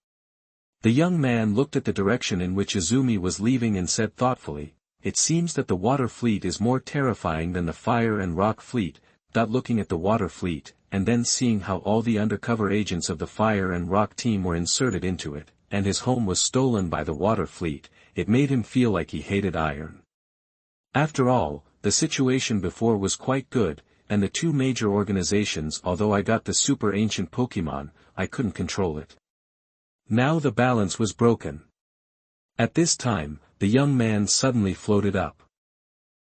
The young man looked at the direction in which Izumi was leaving and said thoughtfully, "It seems that the water fleet is more terrifying than the fire and rock fleet." Looking at the water fleet, and then seeing how all the undercover agents of the fire and rock team were inserted into it, and his home was stolen by the water fleet, it made him feel like he hated iron. After all, the situation before was quite good, and the two major organizations, although I got the super ancient Pokémon, I couldn't control it. Now the balance was broken. At this time, the young man suddenly floated up.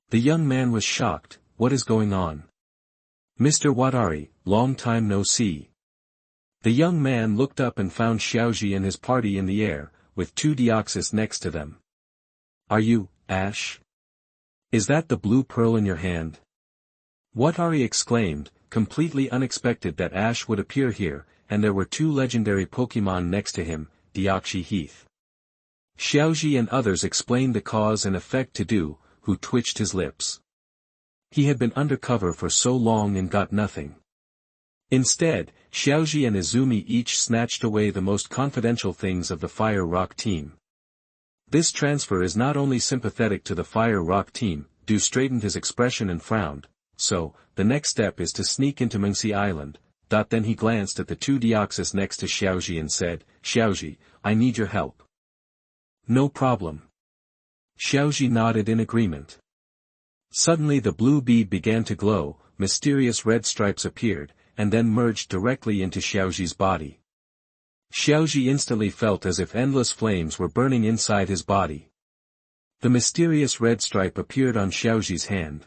The young man was shocked. "What is going on? Mr. Watari, long time no see." The young man looked up and found Xiaozhi and his party in the air, with two Deoxys next to them. "Are you, Ash? Is that the blue pearl in your hand?" Watari exclaimed, completely unexpected that Ash would appear here, and there were two legendary Pokémon next to him, Deoxys Heath. Xiaozhi and others explained the cause and effect to Du, who twitched his lips. He had been undercover for so long and got nothing. Instead, Xiaozhi and Izumi each snatched away the most confidential things of the Fire Rock team. This transfer is not only sympathetic to the Fire Rock team. Du straightened his expression and frowned. "So, the next step is to sneak into Mengxi Island." Then he glanced at the two Deoxys next to Xiaozhi and said, "Xiaozhi, I need your help." "No problem." Xiaozhi nodded in agreement. Suddenly the blue bead began to glow, mysterious red stripes appeared, and then merged directly into Xiaozhi's body. Xiaozhi instantly felt as if endless flames were burning inside his body. The mysterious red stripe appeared on Xiaozhi's hand.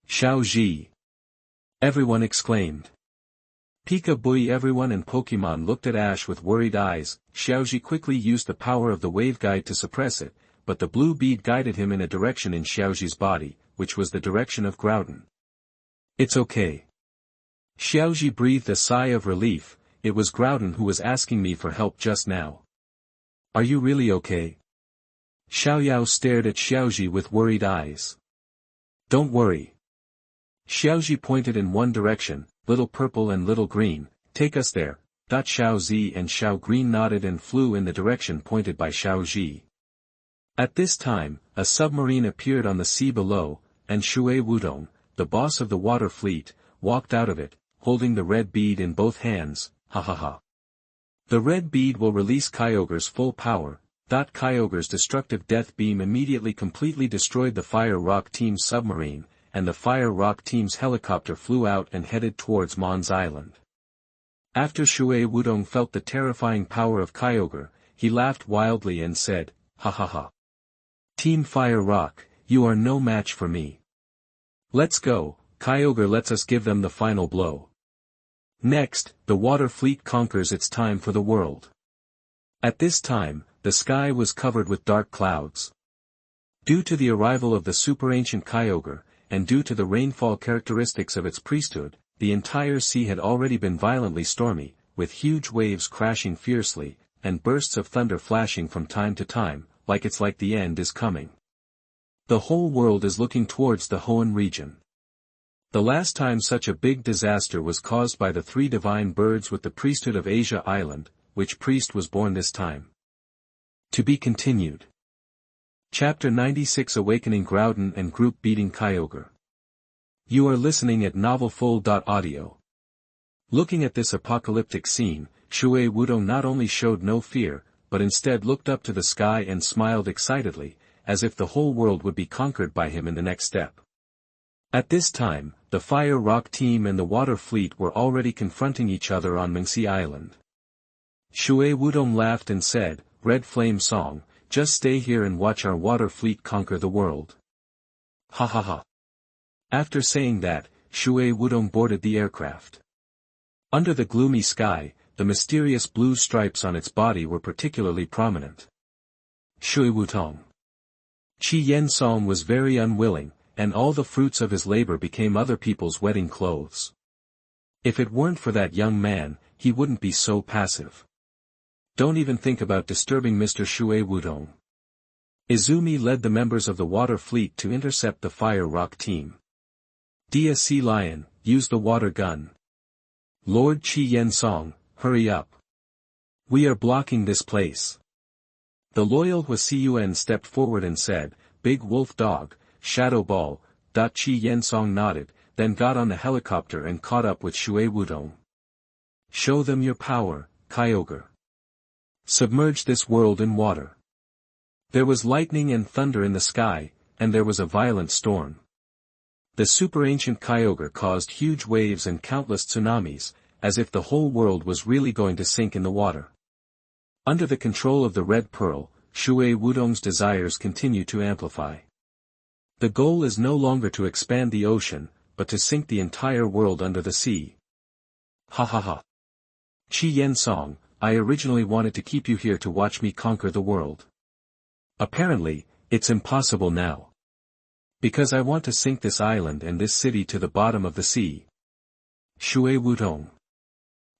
"Xiaozhi!" everyone exclaimed. Peekaboo! Everyone and Pokémon looked at Ash with worried eyes. Xiaozhi quickly used the power of the wave guide to suppress it, but the blue bead guided him in a direction in Xiaozhi's body, which was the direction of Groudon. "It's okay." Xiaozhi breathed a sigh of relief. It was Groudon who was asking me for help just now. "Are you really okay?" Xiaoyao stared at Xiaozhi with worried eyes. "Don't worry." Xiaozhi pointed in one direction, "Little Purple and Little Green, take us there." Xiaozhi and Xiaogreen nodded and flew in the direction pointed by Xiaozhi. At this time, a submarine appeared on the sea below, and Shui Wudong, the boss of the water fleet, walked out of it, holding the red bead in both hands. Ha ha ha. The red bead will release Kyogre's full power. Kyogre's destructive death beam immediately completely destroyed the Fire Rock Team's submarine, and the Fire Rock Team's helicopter flew out and headed towards Mon's Island. After Shui Wudong felt the terrifying power of Kyogre, he laughed wildly and said, ha ha ha. Team Fire Rock, you are no match for me. Let's go, Kyogre lets us give them the final blow. Next, the water fleet conquers. It's time for the world. At this time, the sky was covered with dark clouds. Due to the arrival of the super ancient Kyogre, and due to the rainfall characteristics of its priesthood, the entire sea had already been violently stormy, with huge waves crashing fiercely, and bursts of thunder flashing from time to time, like the end is coming. The whole world is looking towards the Hoenn region. The last time such a big disaster was caused by the 3 divine birds with the priesthood of Asia Island. Which priest was born this time? To be continued. Chapter 96 Awakening Groudon and Group Beating Kyogre. You are listening at novelfull.audio. Looking at this apocalyptic scene, Shui Wudong not only showed no fear, but instead looked up to the sky and smiled excitedly, as if the whole world would be conquered by him in the next step. At this time, the Fire Rock Team and the Water Fleet were already confronting each other on Mengxi Island. Shui Wudong laughed and said, Red Flame Song, just stay here and watch our water fleet conquer the world. Ha ha ha. After saying that, Shui Wudong boarded the aircraft. Under the gloomy sky, the mysterious blue stripes on its body were particularly prominent. Shui Wudong. Qi Yensong was very unwilling, and all the fruits of his labor became other people's wedding clothes. If it weren't for that young man, he wouldn't be so passive. Don't even think about disturbing Mr. Shui Wudong. Izumi led the members of the water fleet to intercept the Fire Rock Team. Dia Sea Lion, use the water gun. Lord Qi Yensong, hurry up. We are blocking this place. The loyal Huasiyuan stepped forward and said, Big Wolf Dog, Shadow Ball. Qi Yensong nodded, then got on the helicopter and caught up with Shui Wudong. Show them your power, Kyogre. Submerge this world in water. There was lightning and thunder in the sky, and there was a violent storm. The super ancient Kyogre caused huge waves and countless tsunamis, as if the whole world was really going to sink in the water. Under the control of the Red Pearl, Shui Wudong's desires continue to amplify. The goal is no longer to expand the ocean, but to sink the entire world under the sea. Ha ha ha. Qi Yensong, I originally wanted to keep you here to watch me conquer the world. Apparently, it's impossible now. Because I want to sink this island and this city to the bottom of the sea. Shui Wudong.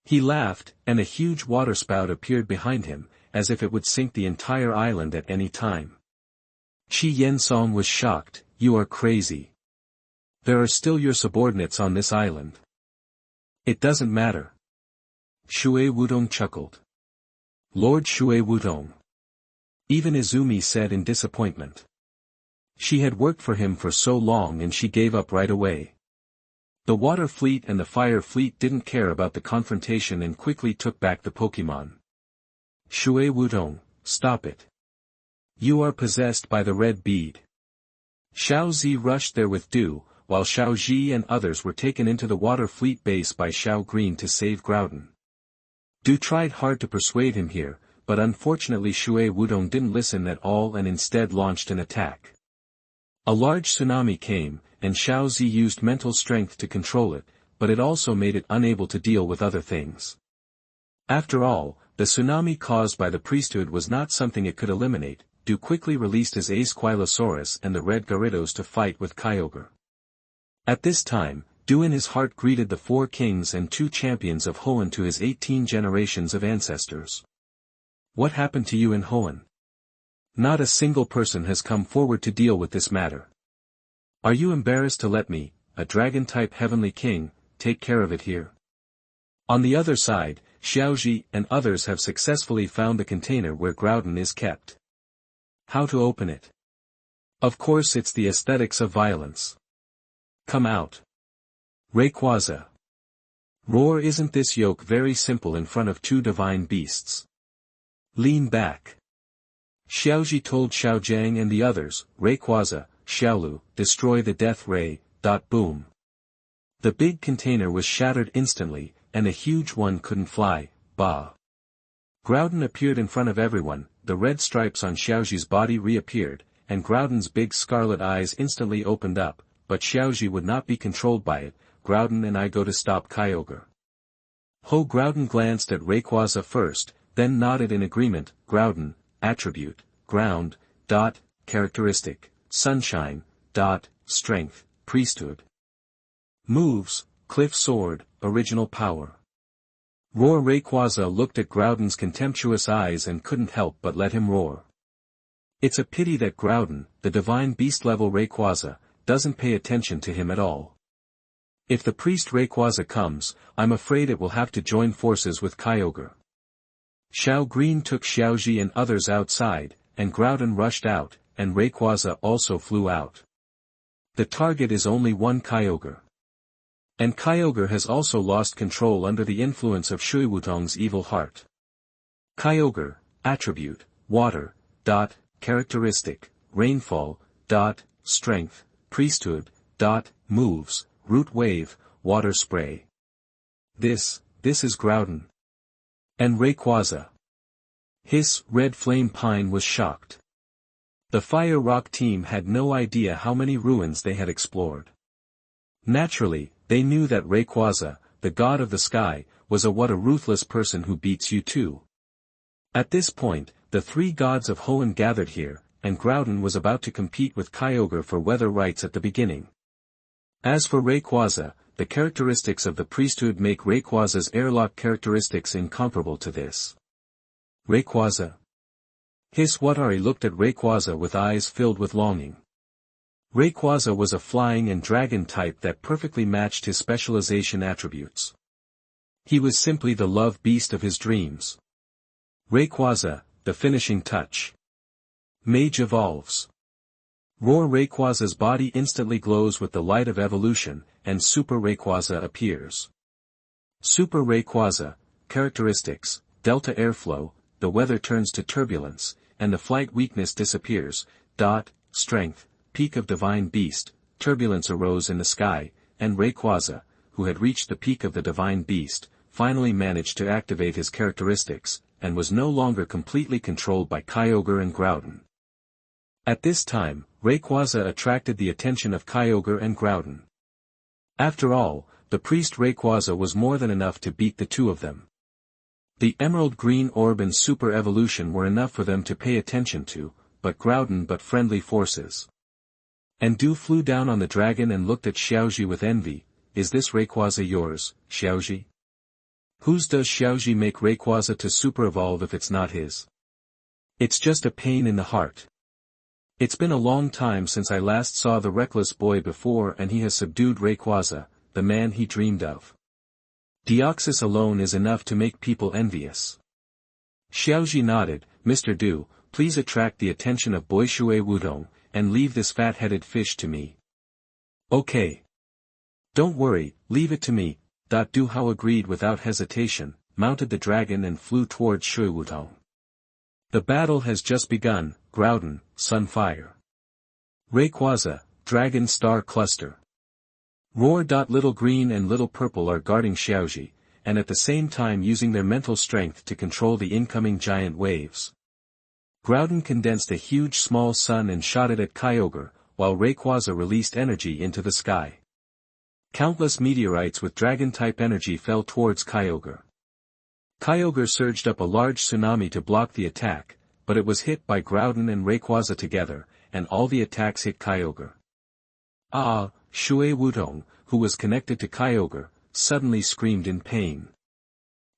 He laughed, and a huge waterspout appeared behind him, as if it would sink the entire island at any time. Qi Yensong was shocked, you are crazy. There are still your subordinates on this island. It doesn't matter. Shui Wudong chuckled. Lord Shui Wudong. Even Izumi said in disappointment. She had worked for him for so long and she gave up right away. The water fleet and the fire fleet didn't care about the confrontation and quickly took back the Pokémon. Shui Wudong, stop it. You are possessed by the red bead. Xiaozhi rushed there with Du, while Xiaozhi and others were taken into the water fleet base by Xiaogreen to save Groudon. Du tried hard to persuade him here, but unfortunately Shui Wudong didn't listen at all and instead launched an attack. A large tsunami came, and Xiaozhi used mental strength to control it, but it also made it unable to deal with other things. After all, the tsunami caused by the priesthood was not something it could eliminate. Du quickly released his Ace Quilosaurus and the Red Gyarados to fight with Kyogre. At this time, Du in his heart greeted the 4 kings and 2 champions of Hoenn to his 18 generations of ancestors. What happened to you in Hoenn? Not a single person has come forward to deal with this matter. Are you embarrassed to let me, a dragon-type heavenly king, take care of it here? On the other side, Xiaozhi and others have successfully found the container where Groudon is kept. How to open it? Of course it's the aesthetics of violence. Come out. Rayquaza. Roar, isn't this yoke very simple in front of two divine beasts? Lean back. Xiaozhi told Xiaojiang and the others, Rayquaza, Xiaolu, destroy the death ray, boom. The big container was shattered instantly, and a huge one couldn't fly, bah. Groudon appeared in front of everyone, the red stripes on Xiaozhi's body reappeared, and Groudon's big scarlet eyes instantly opened up, but Xiaozhi would not be controlled by it. Groudon and I go to stop Kyogre. Groudon glanced at Rayquaza first, then nodded in agreement. Groudon, attribute, ground, characteristic, sunshine, strength, priesthood. Moves, cliff sword, original power. Roar. Rayquaza looked at Groudon's contemptuous eyes and couldn't help but let him roar. It's a pity that Groudon, the divine beast level Rayquaza, doesn't pay attention to him at all. If the priest Rayquaza comes, I'm afraid it will have to join forces with Kyogre. Xiao Green took Xiaozhi and others outside, and Groudon rushed out, and Rayquaza also flew out. The target is only one Kyogre. And Kyogre has also lost control under the influence of Shuiwutong's evil heart. Kyogre, attribute, water, characteristic, rainfall, strength, priesthood, moves, root wave, water spray. This is Groudon. And Rayquaza. Hiss. Red Flame Pine was shocked. The Fire Rock team had no idea how many ruins they had explored. Naturally, they knew that Rayquaza, the god of the sky, was what a ruthless person who beats you too. At this point, the three gods of Hoenn gathered here, and Groudon was about to compete with Kyogre for weather rights at the beginning. As for Rayquaza, the characteristics of the priesthood make Rayquaza's airlock characteristics incomparable to this. Rayquaza. Hiss. Watari looked at Rayquaza with eyes filled with longing. Rayquaza was a flying and dragon type that perfectly matched his specialization attributes. He was simply the love beast of his dreams. Rayquaza, the finishing touch. Mage evolves. Roar. Rayquaza's body instantly glows with the light of evolution, and Super Rayquaza appears. Super Rayquaza, characteristics, delta airflow, the weather turns to turbulence, and the flight weakness disappears. Strength, peak of divine beast, turbulence arose in the sky, and Rayquaza, who had reached the peak of the divine beast, finally managed to activate his characteristics, and was no longer completely controlled by Kyogre and Groudon. At this time, Rayquaza attracted the attention of Kyogre and Groudon. After all, the priest Rayquaza was more than enough to beat the two of them. The emerald green orb and super evolution were enough for them to pay attention to, but Groudon but friendly forces. And Du flew down on the dragon and looked at Xiaozhi with envy. Is this Rayquaza yours, Xiaozhi? Whose does Xiaozhi make Rayquaza to super evolve if it's not his? It's just a pain in the heart. It's been a long time since I last saw the reckless boy before, and he has subdued Rayquaza, the man he dreamed of. Deoxys alone is enough to make people envious. Xiaozhi nodded. Mr. Du, please attract the attention of Boy Shuiwutong, and leave this fat-headed fish to me. Okay. Don't worry, leave it to me. Du Hao agreed without hesitation, mounted the dragon and flew towards Shuiwutong. The battle has just begun. Groudon, Sunfire. Rayquaza, Dragon Star Cluster. Roar. Little Green and Little Purple are guarding Xiaozhi, and at the same time using their mental strength to control the incoming giant waves. Groudon condensed a huge small sun and shot it at Kyogre, while Rayquaza released energy into the sky. Countless meteorites with dragon-type energy fell towards Kyogre. Kyogre surged up a large tsunami to block the attack, but it was hit by Groudon and Rayquaza together, and all the attacks hit Kyogre. Shuiwutong, who was connected to Kyogre, suddenly screamed in pain.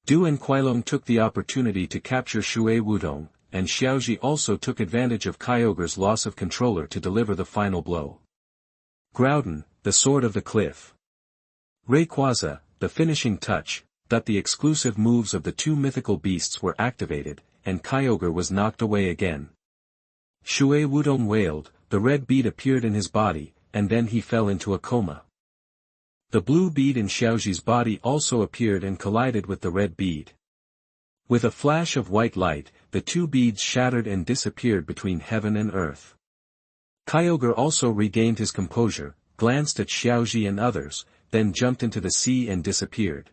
Du and Quailong took the opportunity to capture Shuiwutong, and Xiaozhi also took advantage of Kyogre's loss of controller to deliver the final blow. Groudon, the Sword of the Cliff. Rayquaza, the finishing touch. that the exclusive moves of the two mythical beasts were activated, and Kyogre was knocked away again. Shui Wudong wailed, the red bead appeared in his body, and then he fell into a coma. The blue bead in Xiaozhi's body also appeared and collided with the red bead. With a flash of white light, the two beads shattered and disappeared between heaven and earth. Kyogre also regained his composure, glanced at Xiaozhi and others, then jumped into the sea and disappeared.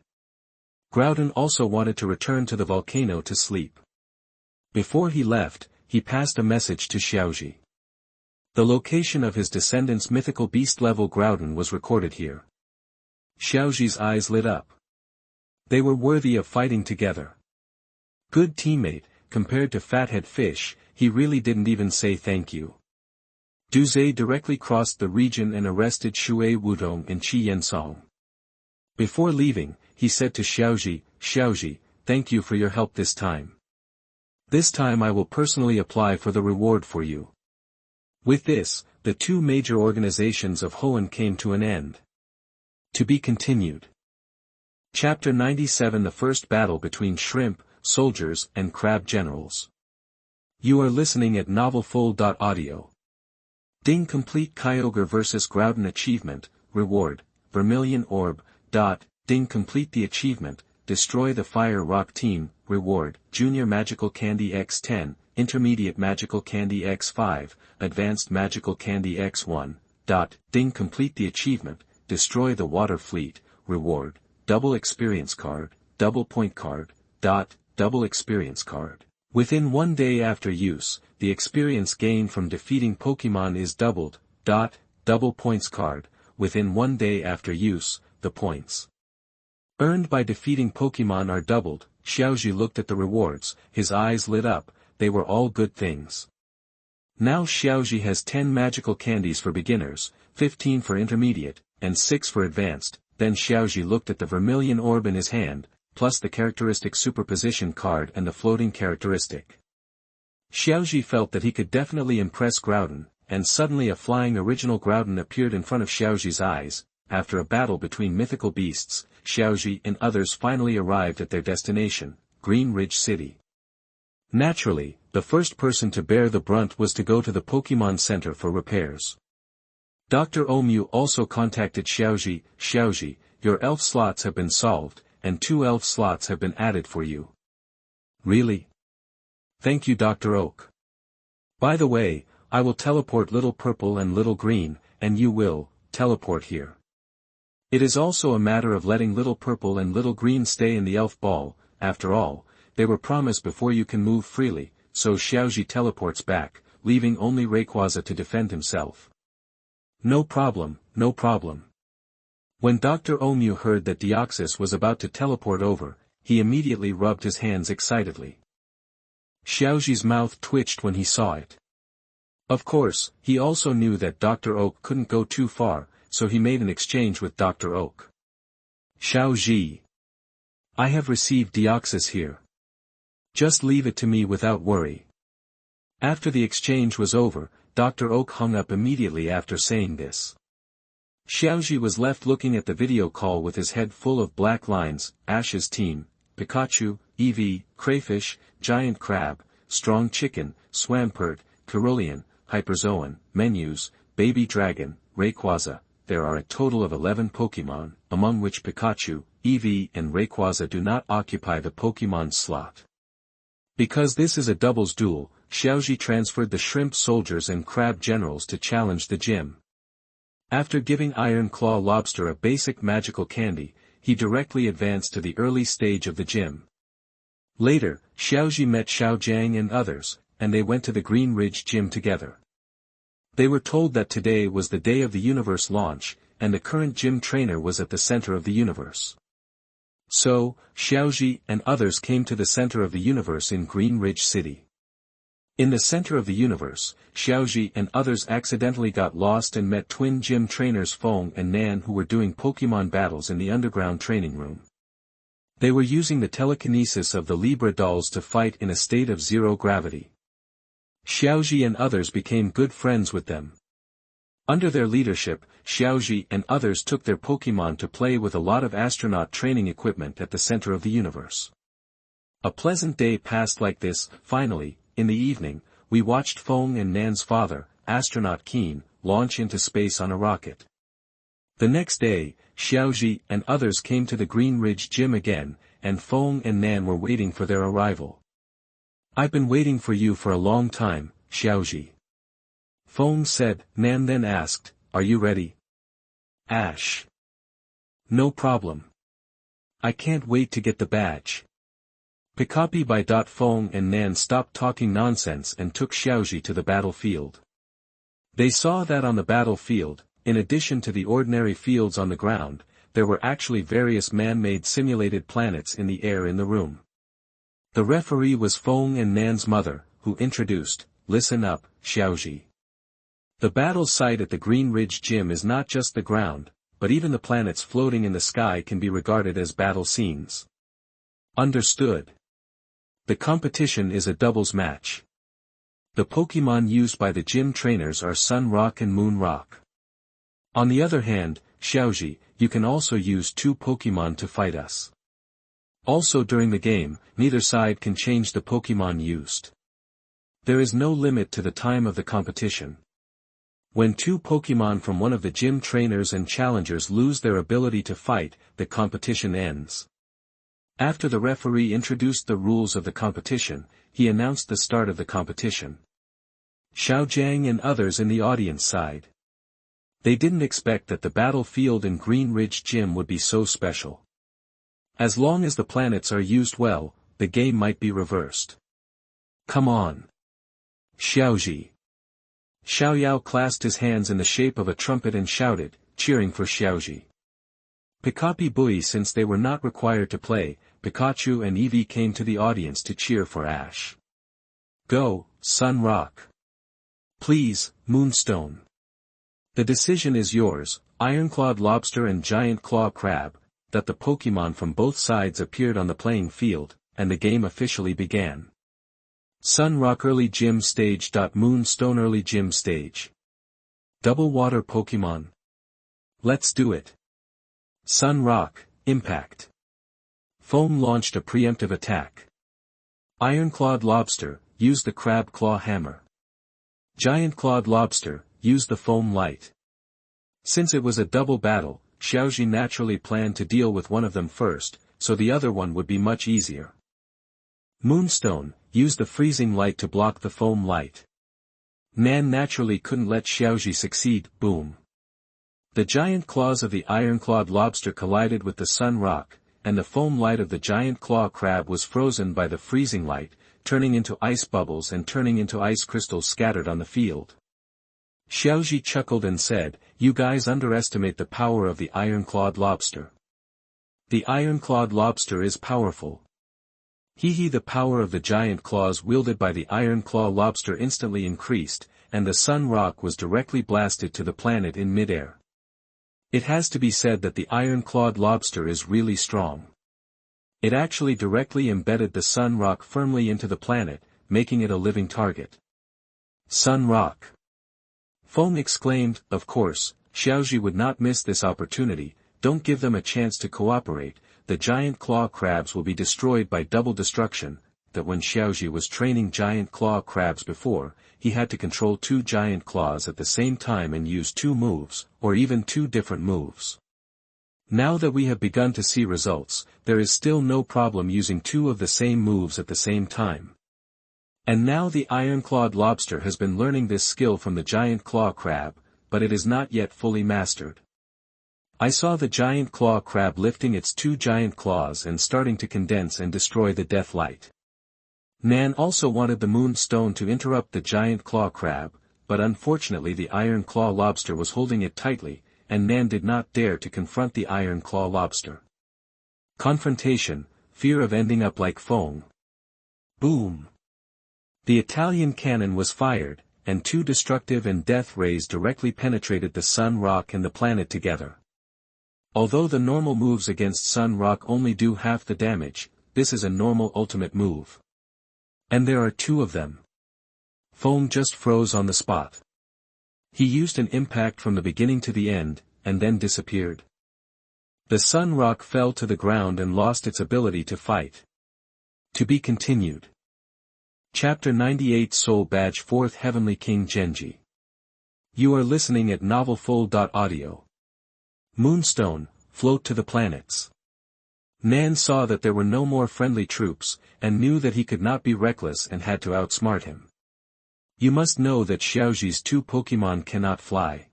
Groudon also wanted to return to the volcano to sleep. Before he left, he passed a message to Xiaozhi. The location of his descendant's mythical beast-level Groudon was recorded here. Xiaozhi's eyes lit up. They were worthy of fighting together. Good teammate, compared to Fathead Fish, he really didn't even say thank you. Duze directly crossed the region and arrested Shui Wudong and Qi Yensong. Before leaving, he said to Xiaozhi, Xiaozhi, thank you for your help this time. This time I will personally apply for the reward for you. With this, the two major organizations of Hoenn came to an end. To be continued. Chapter 97 The First Battle Between Shrimp, Soldiers and Crab Generals. You are listening at novelfull.audio. Ding complete Kyogre vs Groudon achievement, reward, Vermilion Orb, Ding complete the achievement, destroy the Fire Rock Team, reward, Junior Magical Candy X10, Intermediate Magical Candy X5, Advanced Magical Candy X1, Ding complete the achievement, destroy the Water Fleet, reward, Double Experience Card, Double Point Card, Double Experience Card. Within 1 day after use, the experience gained from defeating Pokémon is doubled, Double Points Card. Within 1 day after use, the points earned by defeating Pokémon are doubled. Xiaozhi looked at the rewards, his eyes lit up, they were all good things. Now Xiaozhi has 10 magical candies for beginners, 15 for intermediate, and 6 for advanced. Then Xiaozhi looked at the Vermilion Orb in his hand, plus the characteristic superposition card and the floating characteristic. Xiaozhi felt that he could definitely impress Groudon, and suddenly a flying original Groudon appeared in front of Xiaozhi's eyes. After a battle between mythical beasts, Xiaozhi and others finally arrived at their destination, Green Ridge City. Naturally, the first person to bear the brunt was to go to the Pokémon Center for repairs. Dr. Omu also contacted Xiaozhi, Xiaozhi, your elf slots have been solved, and 2 elf slots have been added for you. Really? Thank you Dr. Oak. By the way, I will teleport Little Purple and Little Green, and you will, teleport here. It is also a matter of letting Little Purple and Little Green stay in the elf ball, after all, they were promised before you can move freely, so Xiaozhi teleports back, leaving only Rayquaza to defend himself. No problem, no problem. When Dr. Omu heard that Deoxys was about to teleport over, he immediately rubbed his hands excitedly. Xiaozhi's mouth twitched when he saw it. Of course, he also knew that Dr. Oak couldn't go too far, so he made an exchange with Dr. Oak. Xiaozhi. I have received Deoxys here. Just leave it to me without worry. After the exchange was over, Dr. Oak hung up immediately after saying this. Xiaozhi was left looking at the video call with his head full of black lines, Ash's team, Pikachu, Eevee, Crayfish, Giant Crab, Strong Chicken, Swampert, Cerulean, Hyperzoan, Menus, Baby Dragon, Rayquaza. There are a total of 11 Pokémon, among which Pikachu, Eevee and Rayquaza do not occupy the Pokémon slot. Because this is a doubles duel, Xiaozhi transferred the Shrimp Soldiers and Crab Generals to challenge the gym. After giving Iron Claw Lobster a basic magical candy, he directly advanced to the early stage of the gym. Later, Xiaozhi met Xiaojiang and others, and they went to the Green Ridge Gym together. They were told that today was the day of the universe launch, and the current gym trainer was at the center of the universe. So, Xiaozhi and others came to the center of the universe in Green Ridge City. In the center of the universe, Xiaozhi and others accidentally got lost and met twin gym trainers Feng and Nan who were doing Pokémon battles in the underground training room. They were using the telekinesis of the Libra dolls to fight in a state of zero gravity. Xiaozhi and others became good friends with them. Under their leadership, Xiaozhi and others took their Pokémon to play with a lot of astronaut training equipment at the center of the universe. A pleasant day passed like this. Finally, in the evening, we watched Foeng and Nan's father, astronaut Hoenn, launch into space on a rocket. The next day, Xiaozhi and others came to the Green Ridge Gym again, and Foeng and Nan were waiting for their arrival. "I've been waiting for you for a long time, Xiaozhi," Foeng said. Nan then asked, "Are you ready?" "Ash. No problem. I can't wait to get the badge." Foeng and Nan stopped talking nonsense and took Xiaozhi to the battlefield. They saw that on the battlefield, in addition to the ordinary fields on the ground, there were actually various man-made simulated planets in the air in the room. The referee was Foeng and Nan's mother, who introduced, "Listen up, Xiaozhi. The battle site at the Green Ridge Gym is not just the ground, but even the planets floating in the sky can be regarded as battle scenes. Understood? The competition is a doubles match. The Pokémon used by the gym trainers are Sun Rock and Moon Rock. On the other hand, Xiaozhi, you can also use 2 Pokémon to fight us. Also during the game, neither side can change the Pokémon used. There is no limit to the time of the competition. When 2 Pokémon from one of the gym trainers and challengers lose their ability to fight, the competition ends." After the referee introduced the rules of the competition, he announced the start of the competition. Xiaojiang and others in the audience sighed. They didn't expect that the battlefield in Green Ridge Gym would be so special. As long as the planets are used well, the game might be reversed. "Come on, Xiaozhi." Xiaoyao clasped his hands in the shape of a trumpet and shouted, cheering for Xiaozhi. Since they were not required to play, Pikachu and Eevee came to the audience to cheer for Ash. "Go, Sun Rock. Please, Moonstone. The decision is yours." Ironclawed Lobster and Giant Claw Crab, that the Pokémon from both sides appeared on the playing field, and the game officially began. Sun Rock Early Gym Stage. Moonstone Early Gym Stage. Double Water Pokémon. Let's do it. Sun Rock, Impact. Foam launched a preemptive attack. Ironclawed Lobster, used the Crab Claw Hammer. Giant Clawed Lobster, used the Foam Light. Since it was a double battle, Xiaozhi naturally planned to deal with one of them first, so the other one would be much easier. Moonstone, used the Freezing Light to block the Foam Light. Nan naturally couldn't let Xiaozhi succeed. Boom. The giant claws of the Ironclawed Lobster collided with the Sun Rock, and the Foam Light of the Giant Claw Crab was frozen by the Freezing Light, turning into ice bubbles and turning into ice crystals scattered on the field. Xiaozhi chuckled and said, "You guys underestimate the power of the Ironclawed Lobster. The Ironclawed Lobster is powerful. Hee the power of the giant claws wielded by the Ironclaw Lobster instantly increased, and the Sun Rock was directly blasted to the planet in midair. It has to be said that the Ironclawed Lobster is really strong. It actually directly embedded the Sun Rock firmly into the planet, making it a living target." Sun Rock. Foam exclaimed. Of course, Xiaozhi would not miss this opportunity. Don't give them a chance to cooperate. The giant claw crabs will be destroyed by double destruction. That when Xiaozhi was training giant claw crabs before, he had to control 2 giant claws at the same time and use 2 moves, or even 2 different moves. Now that we have begun to see results, there is still no problem using 2 of the same moves at the same time. And now the Ironclawed Lobster has been learning this skill from the giant claw crab, but it is not yet fully mastered. I saw the giant claw crab lifting its 2 giant claws and starting to condense and destroy the death light. Nan also wanted the Moonstone to interrupt the giant claw crab, but unfortunately the Iron Claw Lobster was holding it tightly, and Nan did not dare to confront the Iron Claw Lobster. Confrontation, fear of ending up like Foam. Boom! The Italian cannon was fired, and 2 destructive and death rays directly penetrated the Sun Rock and the planet together. Although the normal moves against Sun Rock only do half the damage, this is a normal ultimate move. And there are 2 of them. Foam just froze on the spot. He used an impact from the beginning to the end, and then disappeared. The Sun Rock fell to the ground and lost its ability to fight. To be continued. Chapter 98 Soul Badge 4th Heavenly King Genji. You are listening at novelfull.audio. Moonstone, float to the planets. Nan saw that there were no more friendly troops, and knew that he could not be reckless and had to outsmart him. You must know that Xiaozhi's 2 Pokémon cannot fly.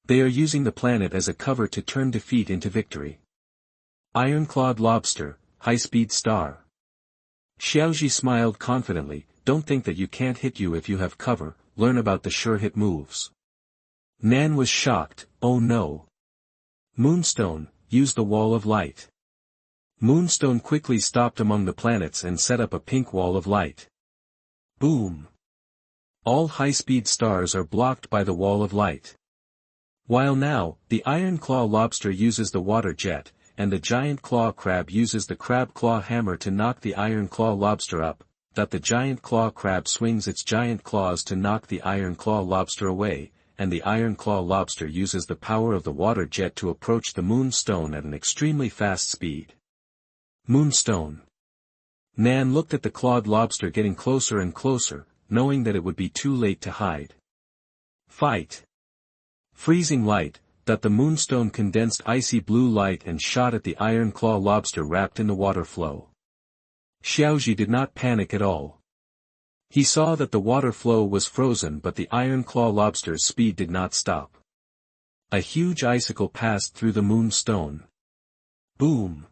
They are using the planet as a cover to turn defeat into victory. Iron-clawed lobster, high-speed star. Xiaozhi smiled confidently, don't think that you can't hit you if you have cover, learn about the sure-hit moves. Nan was shocked, oh no. Moonstone, use the wall of light. Moonstone quickly stopped among the planets and set up a pink wall of light. Boom. All high-speed stars are blocked by the wall of light. While now, the Iron Claw Lobster uses the water jet, and the Giant Claw Crab uses the Crab Claw Hammer to knock the Iron Claw Lobster up, that the Giant Claw Crab swings its giant claws to knock the Iron Claw Lobster away, and the Iron Claw Lobster uses the power of the water jet to approach the Moonstone at an extremely fast speed. Moonstone. Nan looked at the clawed lobster getting closer and closer, knowing that it would be too late to hide. Fight. Freezing light, that the Moonstone condensed icy blue light and shot at the Iron Claw Lobster wrapped in the water flow. Xiaozhi did not panic at all. He saw that the water flow was frozen but the Iron Claw Lobster's speed did not stop. A huge icicle passed through the Moonstone. Boom!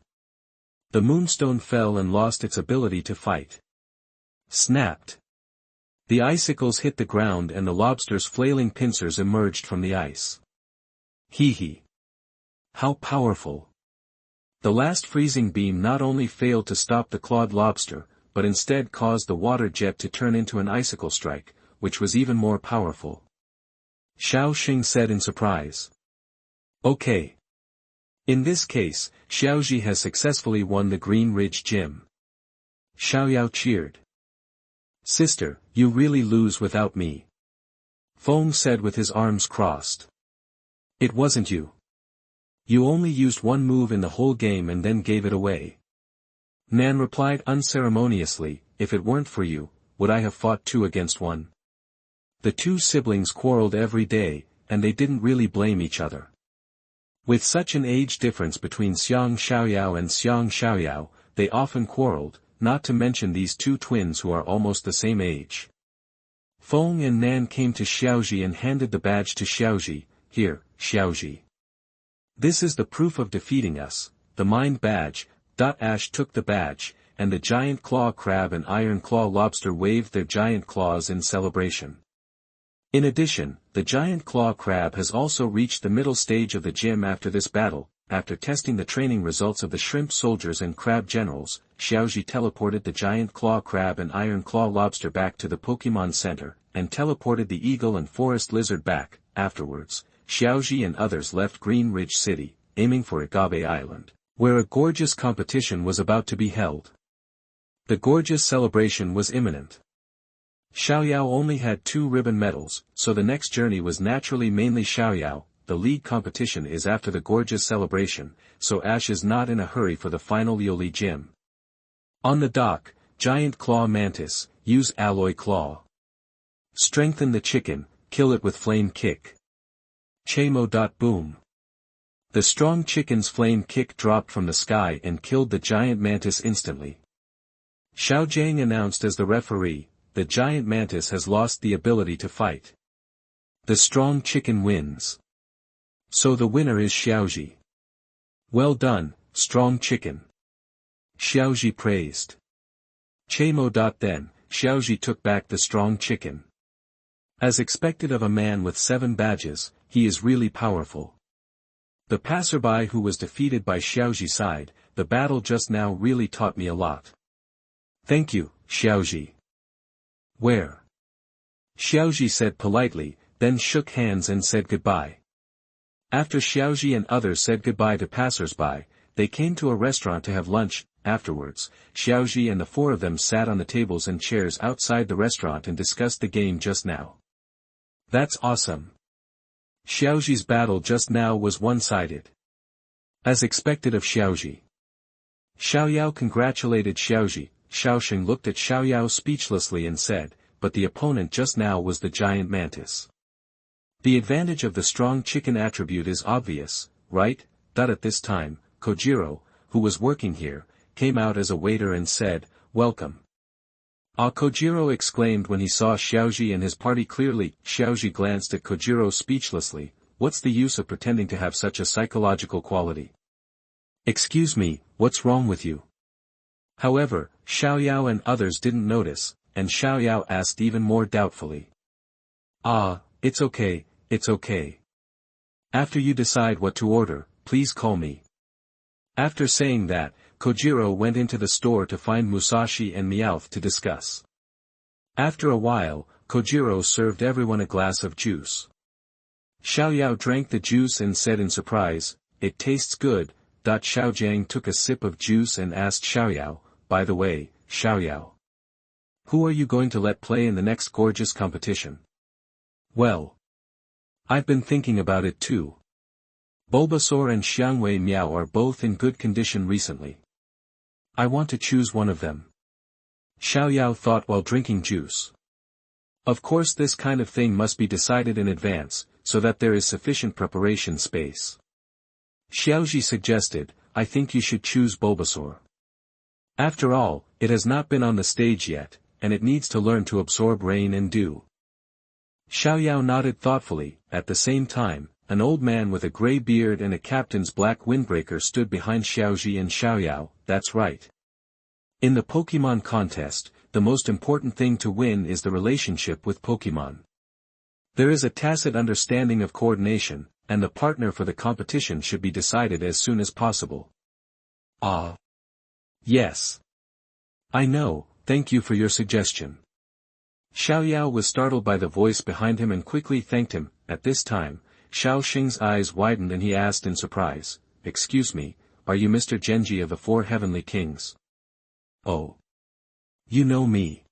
The Moonstone fell and lost its ability to fight. Snapped. The icicles hit the ground and the lobster's flailing pincers emerged from the ice. Hee hee. How powerful. The last freezing beam not only failed to stop the clawed lobster, but instead caused the water jet to turn into an icicle strike, which was even more powerful. Xiaoxing said in surprise. Okay. In this case, Xiaozhi has successfully won the Green Ridge Gym. Xiaoyao cheered. Sister, you really lose without me. Feng said with his arms crossed. It wasn't you. You only used one move in the whole game and then gave it away. Nan replied unceremoniously, if it weren't for you, would I have fought 2 against 1? The 2 siblings quarreled every day, and they didn't really blame each other. With such an age difference between Xiang Xiaoyao and Xiang Xiaoyao, they often quarreled, not to mention these 2 twins who are almost the same age. Feng and Nan came to Xiaozhi and handed the badge to Xiaozhi. Here, Xiaozhi. This is the proof of defeating us, the Mind Badge. Ash took the badge, and the Giant Claw Crab and Iron Claw Lobster waved their giant claws in celebration. In addition, the Giant Claw Crab has also reached the middle stage of the gym after this battle. After testing the training results of the Shrimp Soldiers and Crab Generals, Xiaozhi teleported the Giant Claw Crab and Iron Claw Lobster back to the Pokémon Center, and teleported the Eagle and Forest Lizard back. Afterwards, Xiaozhi and others left Green Ridge City, aiming for Agave Island, where a gorgeous competition was about to be held. The gorgeous celebration was imminent. Xiaoyao only had 2 ribbon medals, so the next journey was naturally mainly Xiaoyao. The league competition is after the gorgeous celebration, so Ash is not in a hurry for the final Yoli Gym. On the dock, Giant Claw Mantis, use Alloy Claw. Strengthen the chicken, kill it with Flame Kick. Chamo. Boom. The strong chicken's flame kick dropped from the sky and killed the giant mantis instantly. Xiaojiang announced as the referee, the giant mantis has lost the ability to fight. The strong chicken wins. So the winner is Xiaozhi. Well done, strong chicken. Xiaozhi praised. Chamo. Then, Xiaozhi took back the strong chicken. As expected of a man with 7 badges, he is really powerful. The passerby who was defeated by Xiaozhi sighed, the battle just now really taught me a lot. Thank you, Xiaozhi. Where? Xiaozhi said politely, then shook hands and said goodbye. After Xiaozhi and others said goodbye to passersby, they came to a restaurant to have lunch. Afterwards, Xiaozhi and the 4 of them sat on the tables and chairs outside the restaurant and discussed the game just now. That's awesome, Xiaozhi's battle just now was one-sided. As expected of Xiaozhi. Xiaoyao congratulated Xiaozhi. Xiaoxing looked at Xiaoyao speechlessly and said, but the opponent just now was the giant mantis. The advantage of the strong chicken attribute is obvious, right? At this time, Kojiro, who was working here, came out as a waiter and said, welcome. Ah, Kojiro exclaimed when he saw Xiaozhi and his party clearly. Xiaozhi glanced at Kojiro speechlessly. What's the use of pretending to have such a psychological quality? Excuse me, what's wrong with you? However, Xiaoyao and others didn't notice, and Xiaoyao asked even more doubtfully. Ah, it's okay, it's okay. After you decide what to order, please call me. After saying that, Kojiro went into the store to find Musashi and Meowth to discuss. After a while, Kojiro served everyone a glass of juice. Xiaoyao drank the juice and said in surprise, it tastes good. Xiaojiang took a sip of juice and asked Xiaoyao, by the way, Xiaoyao. Who are you going to let play in the next gorgeous competition? Well, I've been thinking about it too. Bulbasaur and Xiangwei Miao are both in good condition recently. I want to choose one of them. Xiaoyao thought while drinking juice. Of course this kind of thing must be decided in advance, so that there is sufficient preparation space. Xiaozhi suggested, I think you should choose Bulbasaur. After all, it has not been on the stage yet, and it needs to learn to absorb rain and dew. Xiaoyao nodded thoughtfully. At the same time, an old man with a gray beard and a captain's black windbreaker stood behind Xiaozhi and Xiaoyao. That's right. In the Pokémon contest, the most important thing to win is the relationship with Pokémon. There is a tacit understanding of coordination, and the partner for the competition should be decided as soon as possible. Ah. Yes. I know, thank you for your suggestion. Xiaoyao was startled by the voice behind him and quickly thanked him. At this time, Xiaoxing's eyes widened and he asked in surprise, excuse me, are you Mr. Genji of the Four Heavenly Kings? Oh. You know me.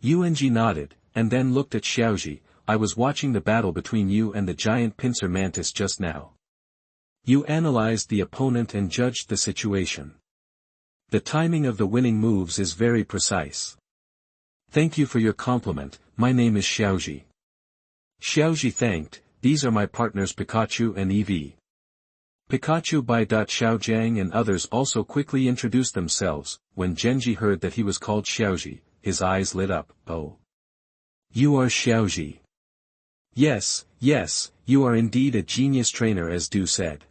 Yuanji nodded, and then looked at Xiaozhi. I was watching the battle between you and the giant pincer mantis just now. You analyzed the opponent and judged the situation. The timing of the winning moves is very precise. Thank you for your compliment. My name is Xiaozhi. Xiaozhi thanked. These are my partners Pikachu and Eevee. Pikachu by Xiaojiang and others also quickly introduced themselves. When Genji heard that he was called Xiaozhi, his eyes lit up. Oh. You are Xiaozhi. Yes, yes, you are indeed a genius trainer as Du said.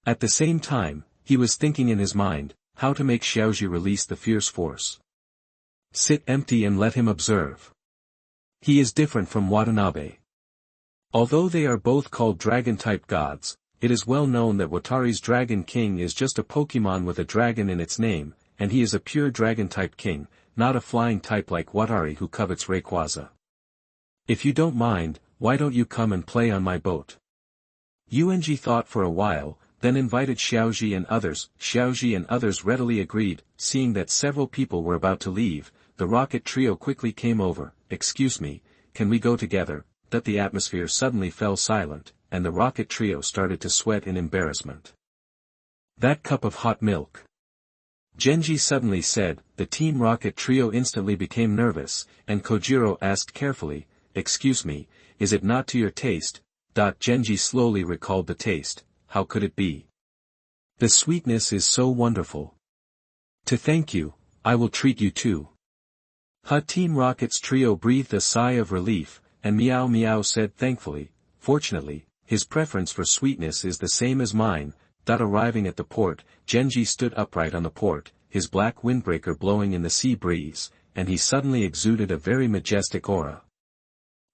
At the same time, he was thinking in his mind, how to make Xiaozhi release the fierce force. Sit empty and let him observe. He is different from Watanabe. Although they are both called dragon-type gods, it is well known that Watari's Dragon King is just a Pokémon with a dragon in its name, and he is a pure dragon-type king, not a flying type like Watari who covets Rayquaza. If you don't mind, why don't you come and play on my boat? Yuanji thought for a while, then invited Xiaozhi and others. Xiaozhi and others readily agreed. Seeing that several people were about to leave, the rocket trio quickly came over. Excuse me, can we go together? That the atmosphere suddenly fell silent, and the rocket trio started to sweat in embarrassment. That cup of hot milk. Genji suddenly said. The Team Rocket trio instantly became nervous, and Kojiro asked carefully, excuse me, is it not to your taste? Genji slowly recalled the taste. How could it be? The sweetness is so wonderful. To thank you, I will treat you too. Team Rocket's trio breathed a sigh of relief, and Meow Meow said thankfully, fortunately, his preference for sweetness is the same as mine. Arriving at the port, Genji stood upright on the port, his black windbreaker blowing in the sea breeze, and he suddenly exuded a very majestic aura.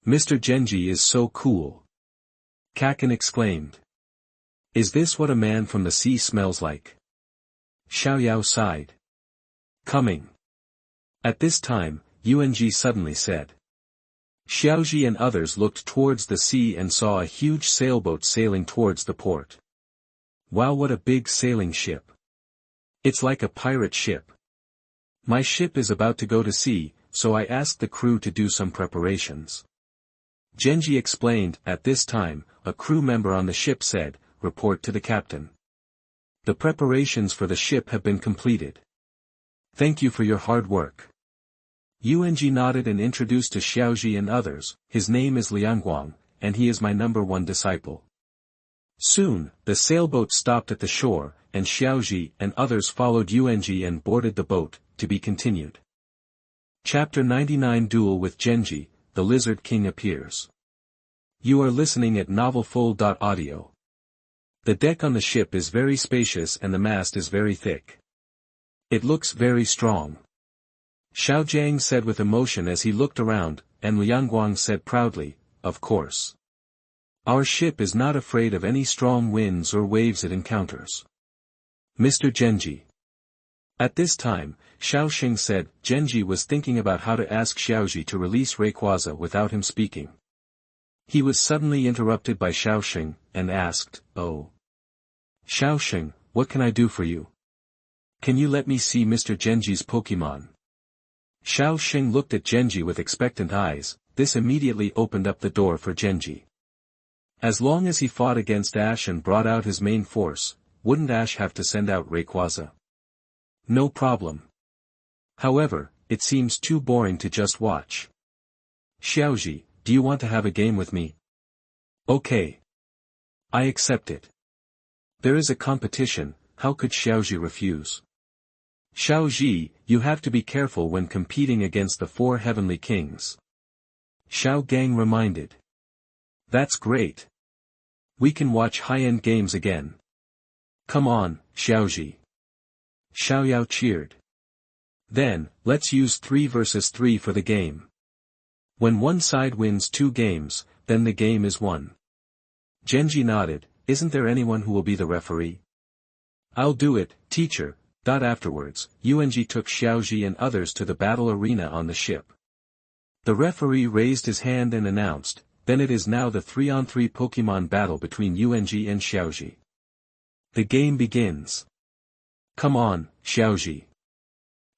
Mr. Genji is so cool. Kakin exclaimed. Is this what a man from the sea smells like? Xiaoyao sighed. Coming. At this time, Yuanji suddenly said. Xiaozhi and others looked towards the sea and saw a huge sailboat sailing towards the port. Wow, what a big sailing ship. It's like a pirate ship. My ship is about to go to sea, so I asked the crew to do some preparations. Genji explained. At this time, a crew member on the ship said, "Report to the captain. The preparations for the ship have been completed. Thank you for your hard work." Yuanji nodded and introduced to Xiaozhi and others. "His name is Lianguang, and he is my #1 disciple." Soon, the sailboat stopped at the shore, and Xiaozhi and others followed Yuanji and boarded the boat, to be continued. Chapter 99 Duel with Genji, the Lizard King appears. You are listening at novelfull.audio. The deck on the ship is very spacious and the mast is very thick. It looks very strong. Xiao Jiang said with emotion as he looked around, and Lianguang said proudly, "Of course. Our ship is not afraid of any strong winds or waves it encounters." Mr. Genji. At this time, Xiaoxing said. Genji was thinking about how to ask Xiaozhi to release Rayquaza without him speaking. He was suddenly interrupted by Xiaoxing, and asked, "Oh. Xiaoxing, what can I do for you? Can you let me see Mr. Genji's Pokémon?" Xiaoxing looked at Genji with expectant eyes. This immediately opened up the door for Genji. As long as he fought against Ash and brought out his main force, wouldn't Ash have to send out Rayquaza? No problem. However, it seems too boring to just watch. "Xiaozhi, do you want to have a game with me?" "Okay. I accept it." There is a competition, how could Xiaozhi refuse? "Xiaozhi, you have to be careful when competing against the 4 heavenly kings." Xiao Gang reminded. "That's great. We can watch high-end games again. Come on, Xiaozhi." Xiaoyao cheered. "Then, let's use 3 versus 3 for the game. When one side wins 2 games, then the game is won." Genji nodded. "Isn't there anyone who will be the referee?" "I'll do it, teacher." Afterwards, Yuanji took Xiaozhi and others to the battle arena on the ship. The referee raised his hand and announced, "Then it is now the 3-on-3 Pokémon battle between Yuanji and Xiaozhi. The game begins. Come on, Xiaozhi."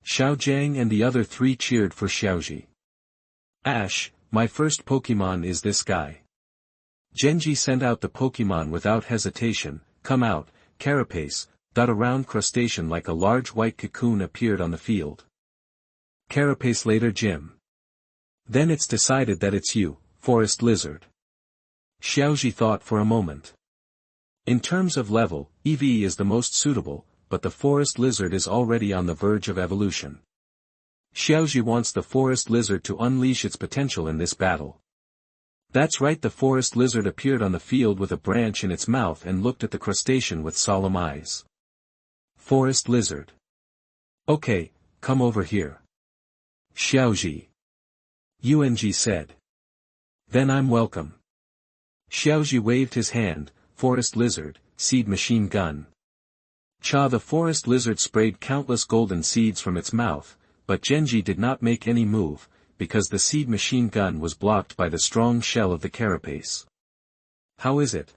Xiao Jiang and the other 3 cheered for Xiaozhi. "Ash, my first Pokémon is this guy." Genji sent out the Pokémon without hesitation. "Come out, Carapace." A round crustacean like a large white cocoon appeared on the field. Carapace later Jim. "Then it's decided that it's you, Forest Lizard." Xiaozhi thought for a moment. In terms of level, EV is the most suitable, but the Forest Lizard is already on the verge of evolution. Xiaozhi wants the Forest Lizard to unleash its potential in this battle. That's right, the Forest Lizard appeared on the field with a branch in its mouth and looked at the crustacean with solemn eyes. Forest Lizard. "Okay, come over here." Xiaozhi. Yuanji said. "Then I'm welcome." Xiaozhi waved his hand. Forest Lizard, seed machine gun. The Forest Lizard sprayed countless golden seeds from its mouth, but Genji did not make any move, because the seed machine gun was blocked by the strong shell of the carapace. "How is it?"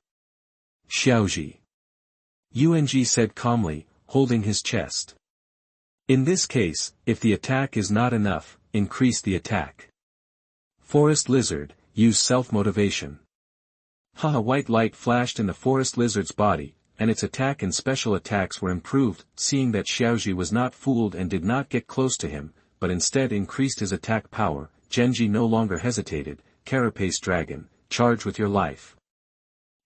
Xiaozhi. Yuanji said calmly, holding his chest. "In this case, if the attack is not enough, increase the attack." Forest Lizard, use self-motivation. A white light flashed in the Forest Lizard's body, and its attack and special attacks were improved. Seeing that Xiaozhi was not fooled and did not get close to him, but instead increased his attack power, Genji no longer hesitated. "Carapace Dragon, charge with your life."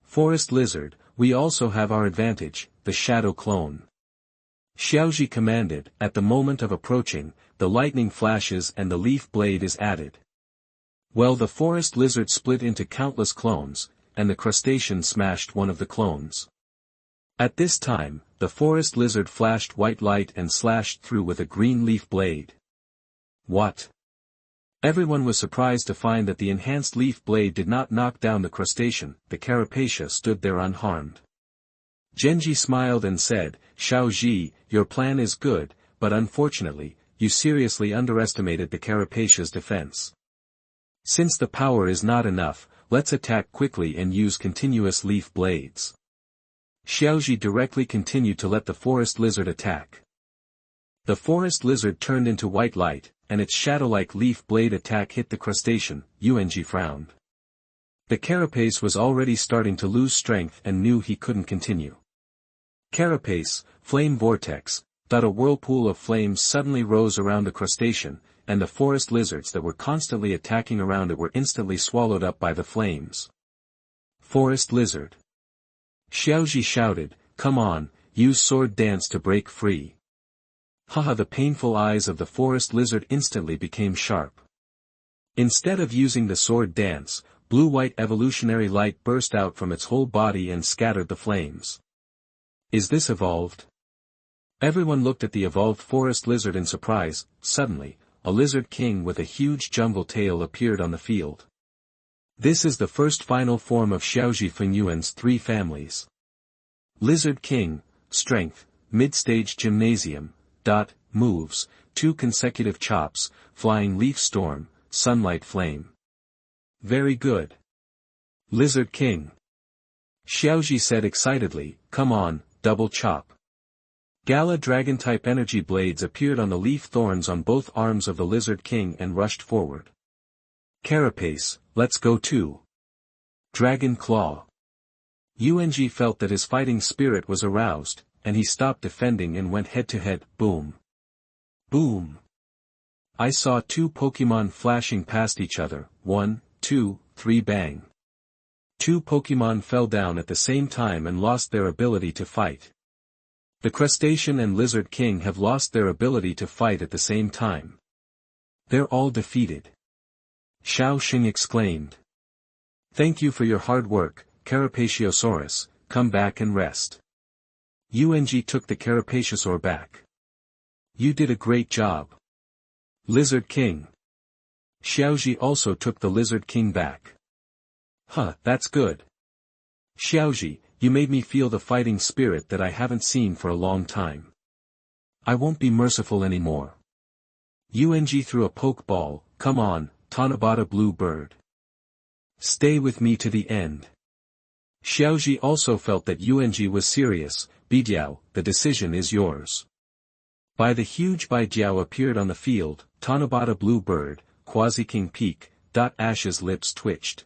Forest Lizard, we also have our advantage, the Shadow Clone. Xiaozhi commanded. At the moment of approaching, the lightning flashes and the leaf blade is added. Well, the Forest Lizard split into countless clones, and the crustacean smashed one of the clones. At this time, the Forest Lizard flashed white light and slashed through with a green leaf blade. What? Everyone was surprised to find that the enhanced leaf blade did not knock down the crustacean. The carapace stood there unharmed. Genji smiled and said, "Xiaozhi, your plan is good, but unfortunately, you seriously underestimated the carapace's defense. Since the power is not enough, let's attack quickly and use continuous leaf blades." Xiaozhi directly continued to let the Forest Lizard attack. The Forest Lizard turned into white light, and its shadow-like leaf blade attack hit the crustacean. Yuanji frowned. The carapace was already starting to lose strength and knew he couldn't continue. Carapace, flame vortex, a whirlpool of flames suddenly rose around the crustacean, and the forest lizards that were constantly attacking around it were instantly swallowed up by the flames. Forest lizard. Xiaozhi shouted, "Come on, use sword dance to break free." Haha, the painful eyes of the forest lizard instantly became sharp. Instead of using the sword dance, blue-white evolutionary light burst out from its whole body and scattered the flames. Is this evolved? Everyone looked at the evolved forest lizard in surprise. Suddenly, a lizard king with a huge jungle tail appeared on the field. This is the first final form of Xiaozhi Fengyuan's 3 families. Lizard King, Strength, Mid-Stage Gymnasium, Moves, 2 consecutive chops, Flying Leaf Storm, Sunlight Flame. Very good. Lizard King. Xiaozhi said excitedly, "Come on, double chop." Gala Dragon-type energy blades appeared on the leaf thorns on both arms of the Lizard King and rushed forward. Carapace, let's go too. Dragon Claw. Yuanji felt that his fighting spirit was aroused, and he stopped defending and went head-to-head. Boom. Boom. I saw 2 Pokémon flashing past each other. 1, 2, 3 bang. 2 Pokémon fell down at the same time and lost their ability to fight. The Crustacean and Lizard King have lost their ability to fight at the same time. They're all defeated. Xiaozhi exclaimed. Thank you for your hard work, Carapaciosaurus, come back and rest. Yuanji took the Carapaciousaur back. You did a great job. Lizard King. Xiaozhi also took the Lizard King back. Huh, that's good. Xiaozhi, you made me feel the fighting spirit that I haven't seen for a long time. I won't be merciful anymore. Yuanji threw a pokeball. Come on, Tanabata Blue Bird. Stay with me to the end. Xiaozhi also felt that Yuanji was serious. BiDiao, the decision is yours. By the huge BiDiao appeared on the field. Tanabata Blue Bird, Quasi-King Peak. Ash's lips twitched.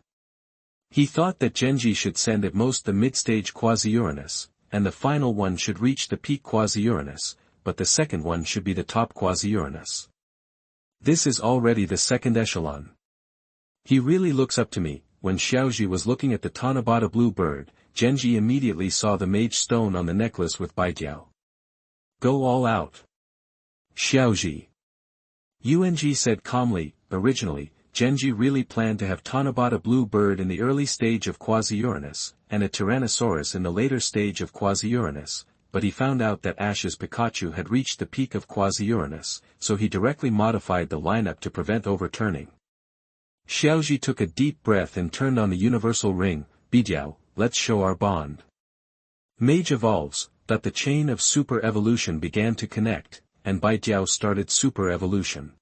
He thought that Genji should send at most the mid-stage Quasi-Uranus, and the final one should reach the peak Quasi-Uranus, but the second one should be the top Quasi-Uranus. This is already the second echelon. He really looks up to me. When Xiaozhi was looking at the Tanabata Blue Bird, Genji immediately saw the mage stone on the necklace with BiDiao. Go all out. Xiaozhi. Yuanji said calmly. Originally, Genji really planned to have Tanabata Blue Bird in the early stage of Quasi-Uranus, and a Tyrannosaurus in the later stage of Quasi-Uranus, but he found out that Ash's Pikachu had reached the peak of Quasi-Uranus, so he directly modified the lineup to prevent overturning. Xiaozhi took a deep breath and turned on the universal ring. BiDiao, let's show our bond. Mage evolves, that the chain of super evolution began to connect, and BiDiao started super evolution.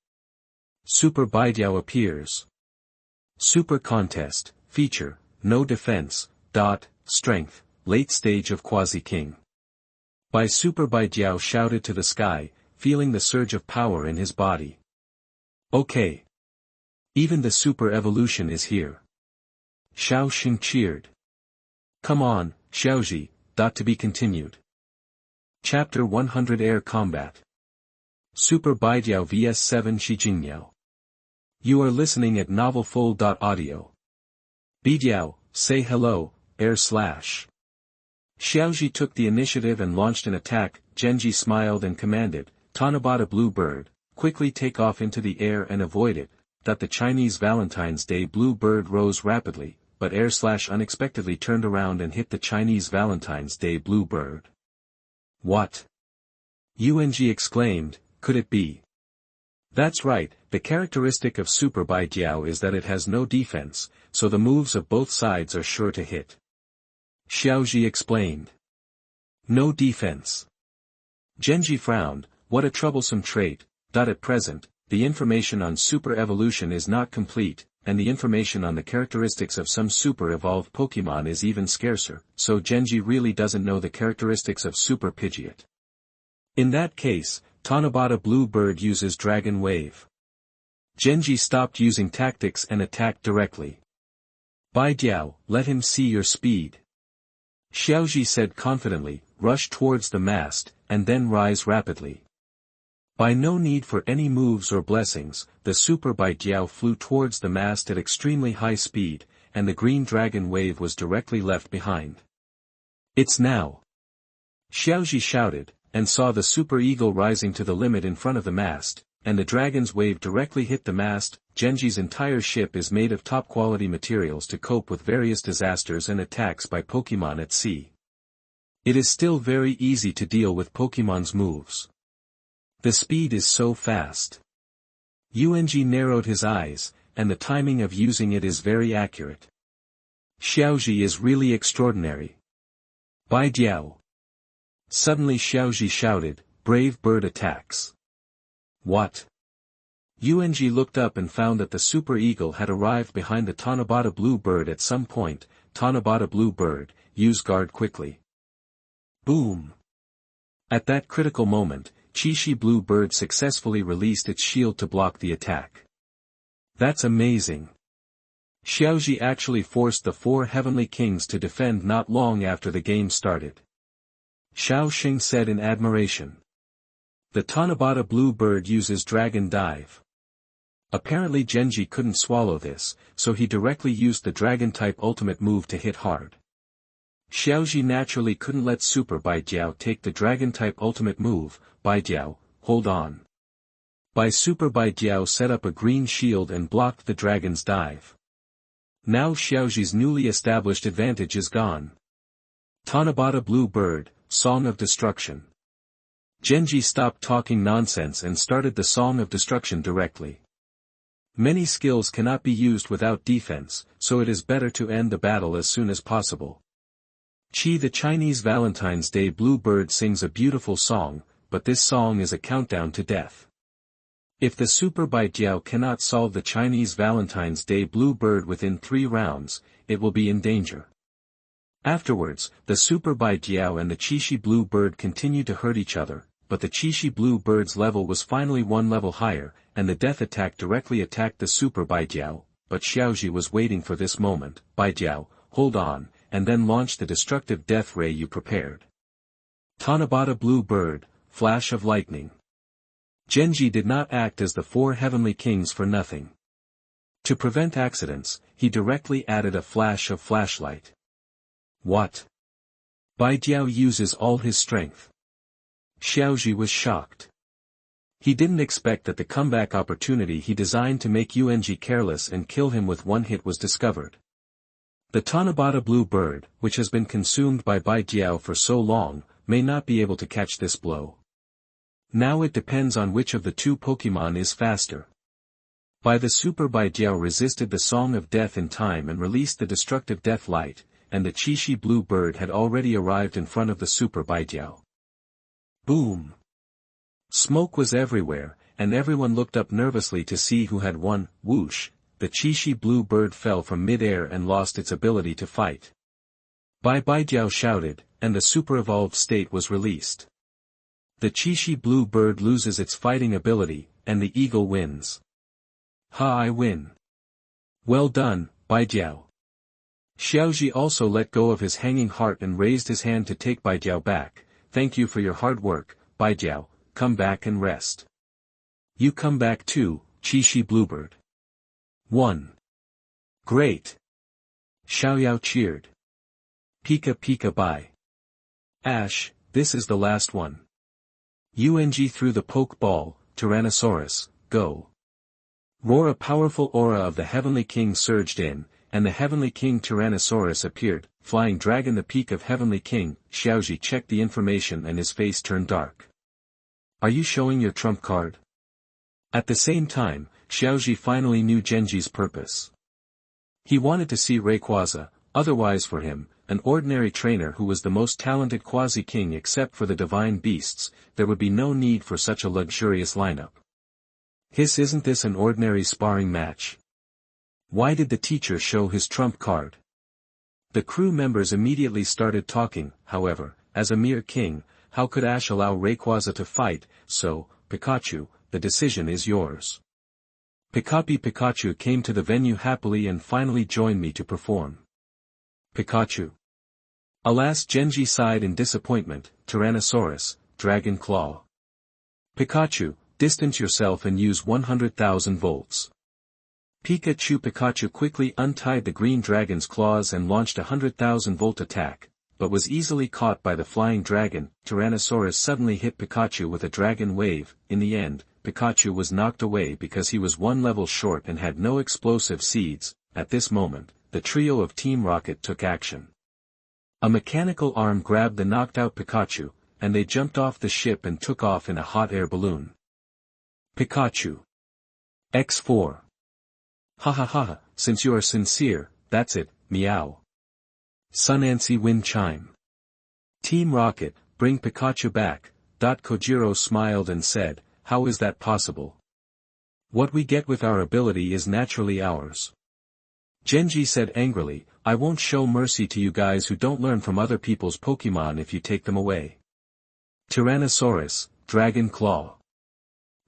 Super BiDiao appears. Super Contest, Feature, No Defense, Strength, Late Stage of Quasi-King. By Super BiDiao shouted to the sky, feeling the surge of power in his body. Okay. Even the super evolution is here. Xiaozhi cheered. Come on, Xiaozhi, to be continued. Chapter 100 Air Combat. Super BiDiao vs 7 Jingniao. You are listening at novelfull.audio. BiDiao, say hello, air slash. Xiaozhi took the initiative and launched an attack. Genji smiled and commanded, Tanabata Blue Bird, quickly take off into the air and avoid it. The Chinese Valentine's Day Blue Bird rose rapidly, but air slash unexpectedly turned around and hit the Chinese Valentine's Day Blue Bird. What? Yuanji exclaimed, could it be? That's right, the characteristic of Super BiDiao is that it has no defense, so the moves of both sides are sure to hit. Xiaozhi explained. No defense. Genji frowned, what a troublesome trait. At present, the information on super evolution is not complete, and the information on the characteristics of some super evolved Pokémon is even scarcer, so Genji really doesn't know the characteristics of Super Pidgeot. In that case, Tanabata Blue Bird uses Dragon Wave. Genji stopped using tactics and attacked directly. BiDiao, let him see your speed. Xiaozhi said confidently, rush towards the mast, and then rise rapidly. By no need for any moves or blessings, the super BiDiao flew towards the mast at extremely high speed, and the green dragon wave was directly left behind. It's now! Xiaozhi shouted, and saw the super eagle rising to the limit in front of the mast, and the dragon's wave directly hit the mast. Genji's entire ship is made of top-quality materials to cope with various disasters and attacks by Pokémon at sea. It is still very easy to deal with Pokémon's moves. The speed is so fast. Yuanji narrowed his eyes, and the timing of using it is very accurate. Xiaozhi is really extraordinary. BiDiao. Suddenly Xiaozhi shouted, brave bird attacks. What? Yuanji looked up and found that the super eagle had arrived behind the Tanabata blue bird at some point. Tanabata blue bird, use guard quickly. Boom! At that critical moment, Qishi blue bird successfully released its shield to block the attack. That's amazing. Xiaozhi actually forced the 4 heavenly kings to defend not long after the game started. Xiaoxing said in admiration. The Tanabata blue bird uses dragon dive. Apparently Genji couldn't swallow this, so he directly used the dragon-type ultimate move to hit hard. Xiaozhi naturally couldn't let Super BiDiao take the dragon-type ultimate move. BiDiao, hold on. Super BiDiao set up a green shield and blocked the dragon's dive. Now Xiaozhi's newly established advantage is gone. Tanabata blue bird, Song of Destruction. Genji stopped talking nonsense and started the Song of Destruction directly. Many skills cannot be used without defense, so it is better to end the battle as soon as possible. Qi the Chinese Valentine's Day blue bird sings a beautiful song, but this song is a countdown to death. If the Super BiDiao cannot solve the Chinese Valentine's Day blue bird within 3 rounds, it will be in danger. Afterwards, the Super BiDiao and the Qishi blue bird continue to hurt each other, but the Qishi blue bird's level was finally 1 level higher, and the death attack directly attacked the Super BiDiao, but Xiaozhi was waiting for this moment. BiDiao, hold on, and then launch the destructive death ray you prepared. Tanabata blue bird, flash of lightning. Genji did not act as the 4 heavenly kings for nothing. To prevent accidents, he directly added a flash of flashlight. What? BiDiao uses all his strength. Xiaozhi was shocked. He didn't expect that the comeback opportunity he designed to make Yuanji careless and kill him with 1 hit was discovered. The Tanabata blue bird, which has been consumed by BiDiao for so long, may not be able to catch this blow. Now it depends on which of the 2 Pokémon is faster. The Super BiDiao resisted the Song of Death in time and released the destructive death light, and the Qishi blue bird had already arrived in front of the Super BiDiao. Boom! Smoke was everywhere, and everyone looked up nervously to see who had won. Whoosh! The Qishi blue bird fell from mid-air and lost its ability to fight. BiDiao shouted, and the super-evolved state was released. The Qishi blue bird loses its fighting ability, and the eagle wins. Ha! I win. Well done, BiDiao. Xiaozhi also let go of his hanging heart and raised his hand to take BiDiao back. Thank you for your hard work, BiDiao, come back and rest. You come back too, Qishi bluebird. 1. Great. Xiaoyao cheered. Pika pika bye. Ash, this is the last one. Yuanji threw the poke ball. Tyrannosaurus, go. Roar! A powerful aura of the Heavenly King surged in, and the Heavenly King Tyrannosaurus appeared. Flying Dragon, the peak of Heavenly King. Xiaozhi checked the information and his face turned dark. Are you showing your trump card? At the same time, Xiaozhi finally knew Genji's purpose. He wanted to see Rayquaza, otherwise for him, an ordinary trainer who was the most talented quasi-king except for the divine beasts, there would be no need for such a luxurious lineup. Isn't this an ordinary sparring match? Why did the teacher show his trump card? The crew members immediately started talking. However, as a mere king, how could Ash allow Rayquaza to fight? So, Pikachu, the decision is yours. Pikachu came to the venue happily and finally joined me to perform. Pikachu. Alas, Genji sighed in disappointment. Tyrannosaurus, Dragon Claw. Pikachu, distance yourself and use 100,000 volts. Pikachu quickly untied the green dragon's claws and launched a 100,000-volt attack, but was easily caught by the flying dragon. Tyrannosaurus suddenly hit Pikachu with a dragon wave. In the end, Pikachu was knocked away because he was one level short and had no explosive seeds. At this moment, the trio of Team Rocket took action. A mechanical arm grabbed the knocked-out Pikachu, and they jumped off the ship and took off in a hot air balloon. Pikachu. X4. Ha ha ha, since you are sincere, that's it, meow. Sunancy wind chime. Team Rocket, bring Pikachu back. Kojiro smiled and said, how is that possible? What we get with our ability is naturally ours. Genji said angrily, I won't show mercy to you guys who don't learn from other people's Pokémon if you take them away. Tyrannosaurus, Dragon Claw.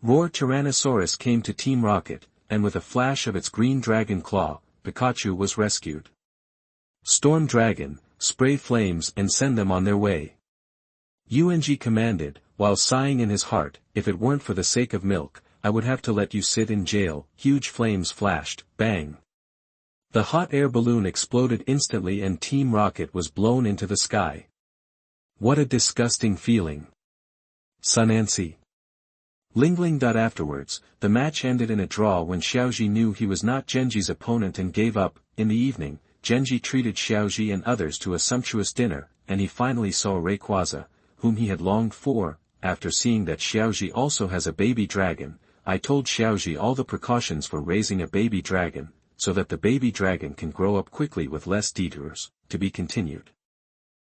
Roar! Tyrannosaurus came to Team Rocket, and with a flash of its green dragon claw, Pikachu was rescued. Storm Dragon, spray flames and send them on their way. Yuanji commanded, while sighing in his heart, if it weren't for the sake of milk, I would have to let you sit in jail. Huge flames flashed, bang. The hot air balloon exploded instantly and Team Rocket was blown into the sky. What a disgusting feeling. Sunancy. Lingling. Afterwards, the match ended in a draw when Xiaozhi knew he was not Genji's opponent and gave up. In the evening, Genji treated Xiaozhi and others to a sumptuous dinner, and he finally saw Rayquaza, whom he had longed for. After seeing that Xiaozhi also has a baby dragon, I told Xiaozhi all the precautions for raising a baby dragon, so that the baby dragon can grow up quickly with less detours. To be continued.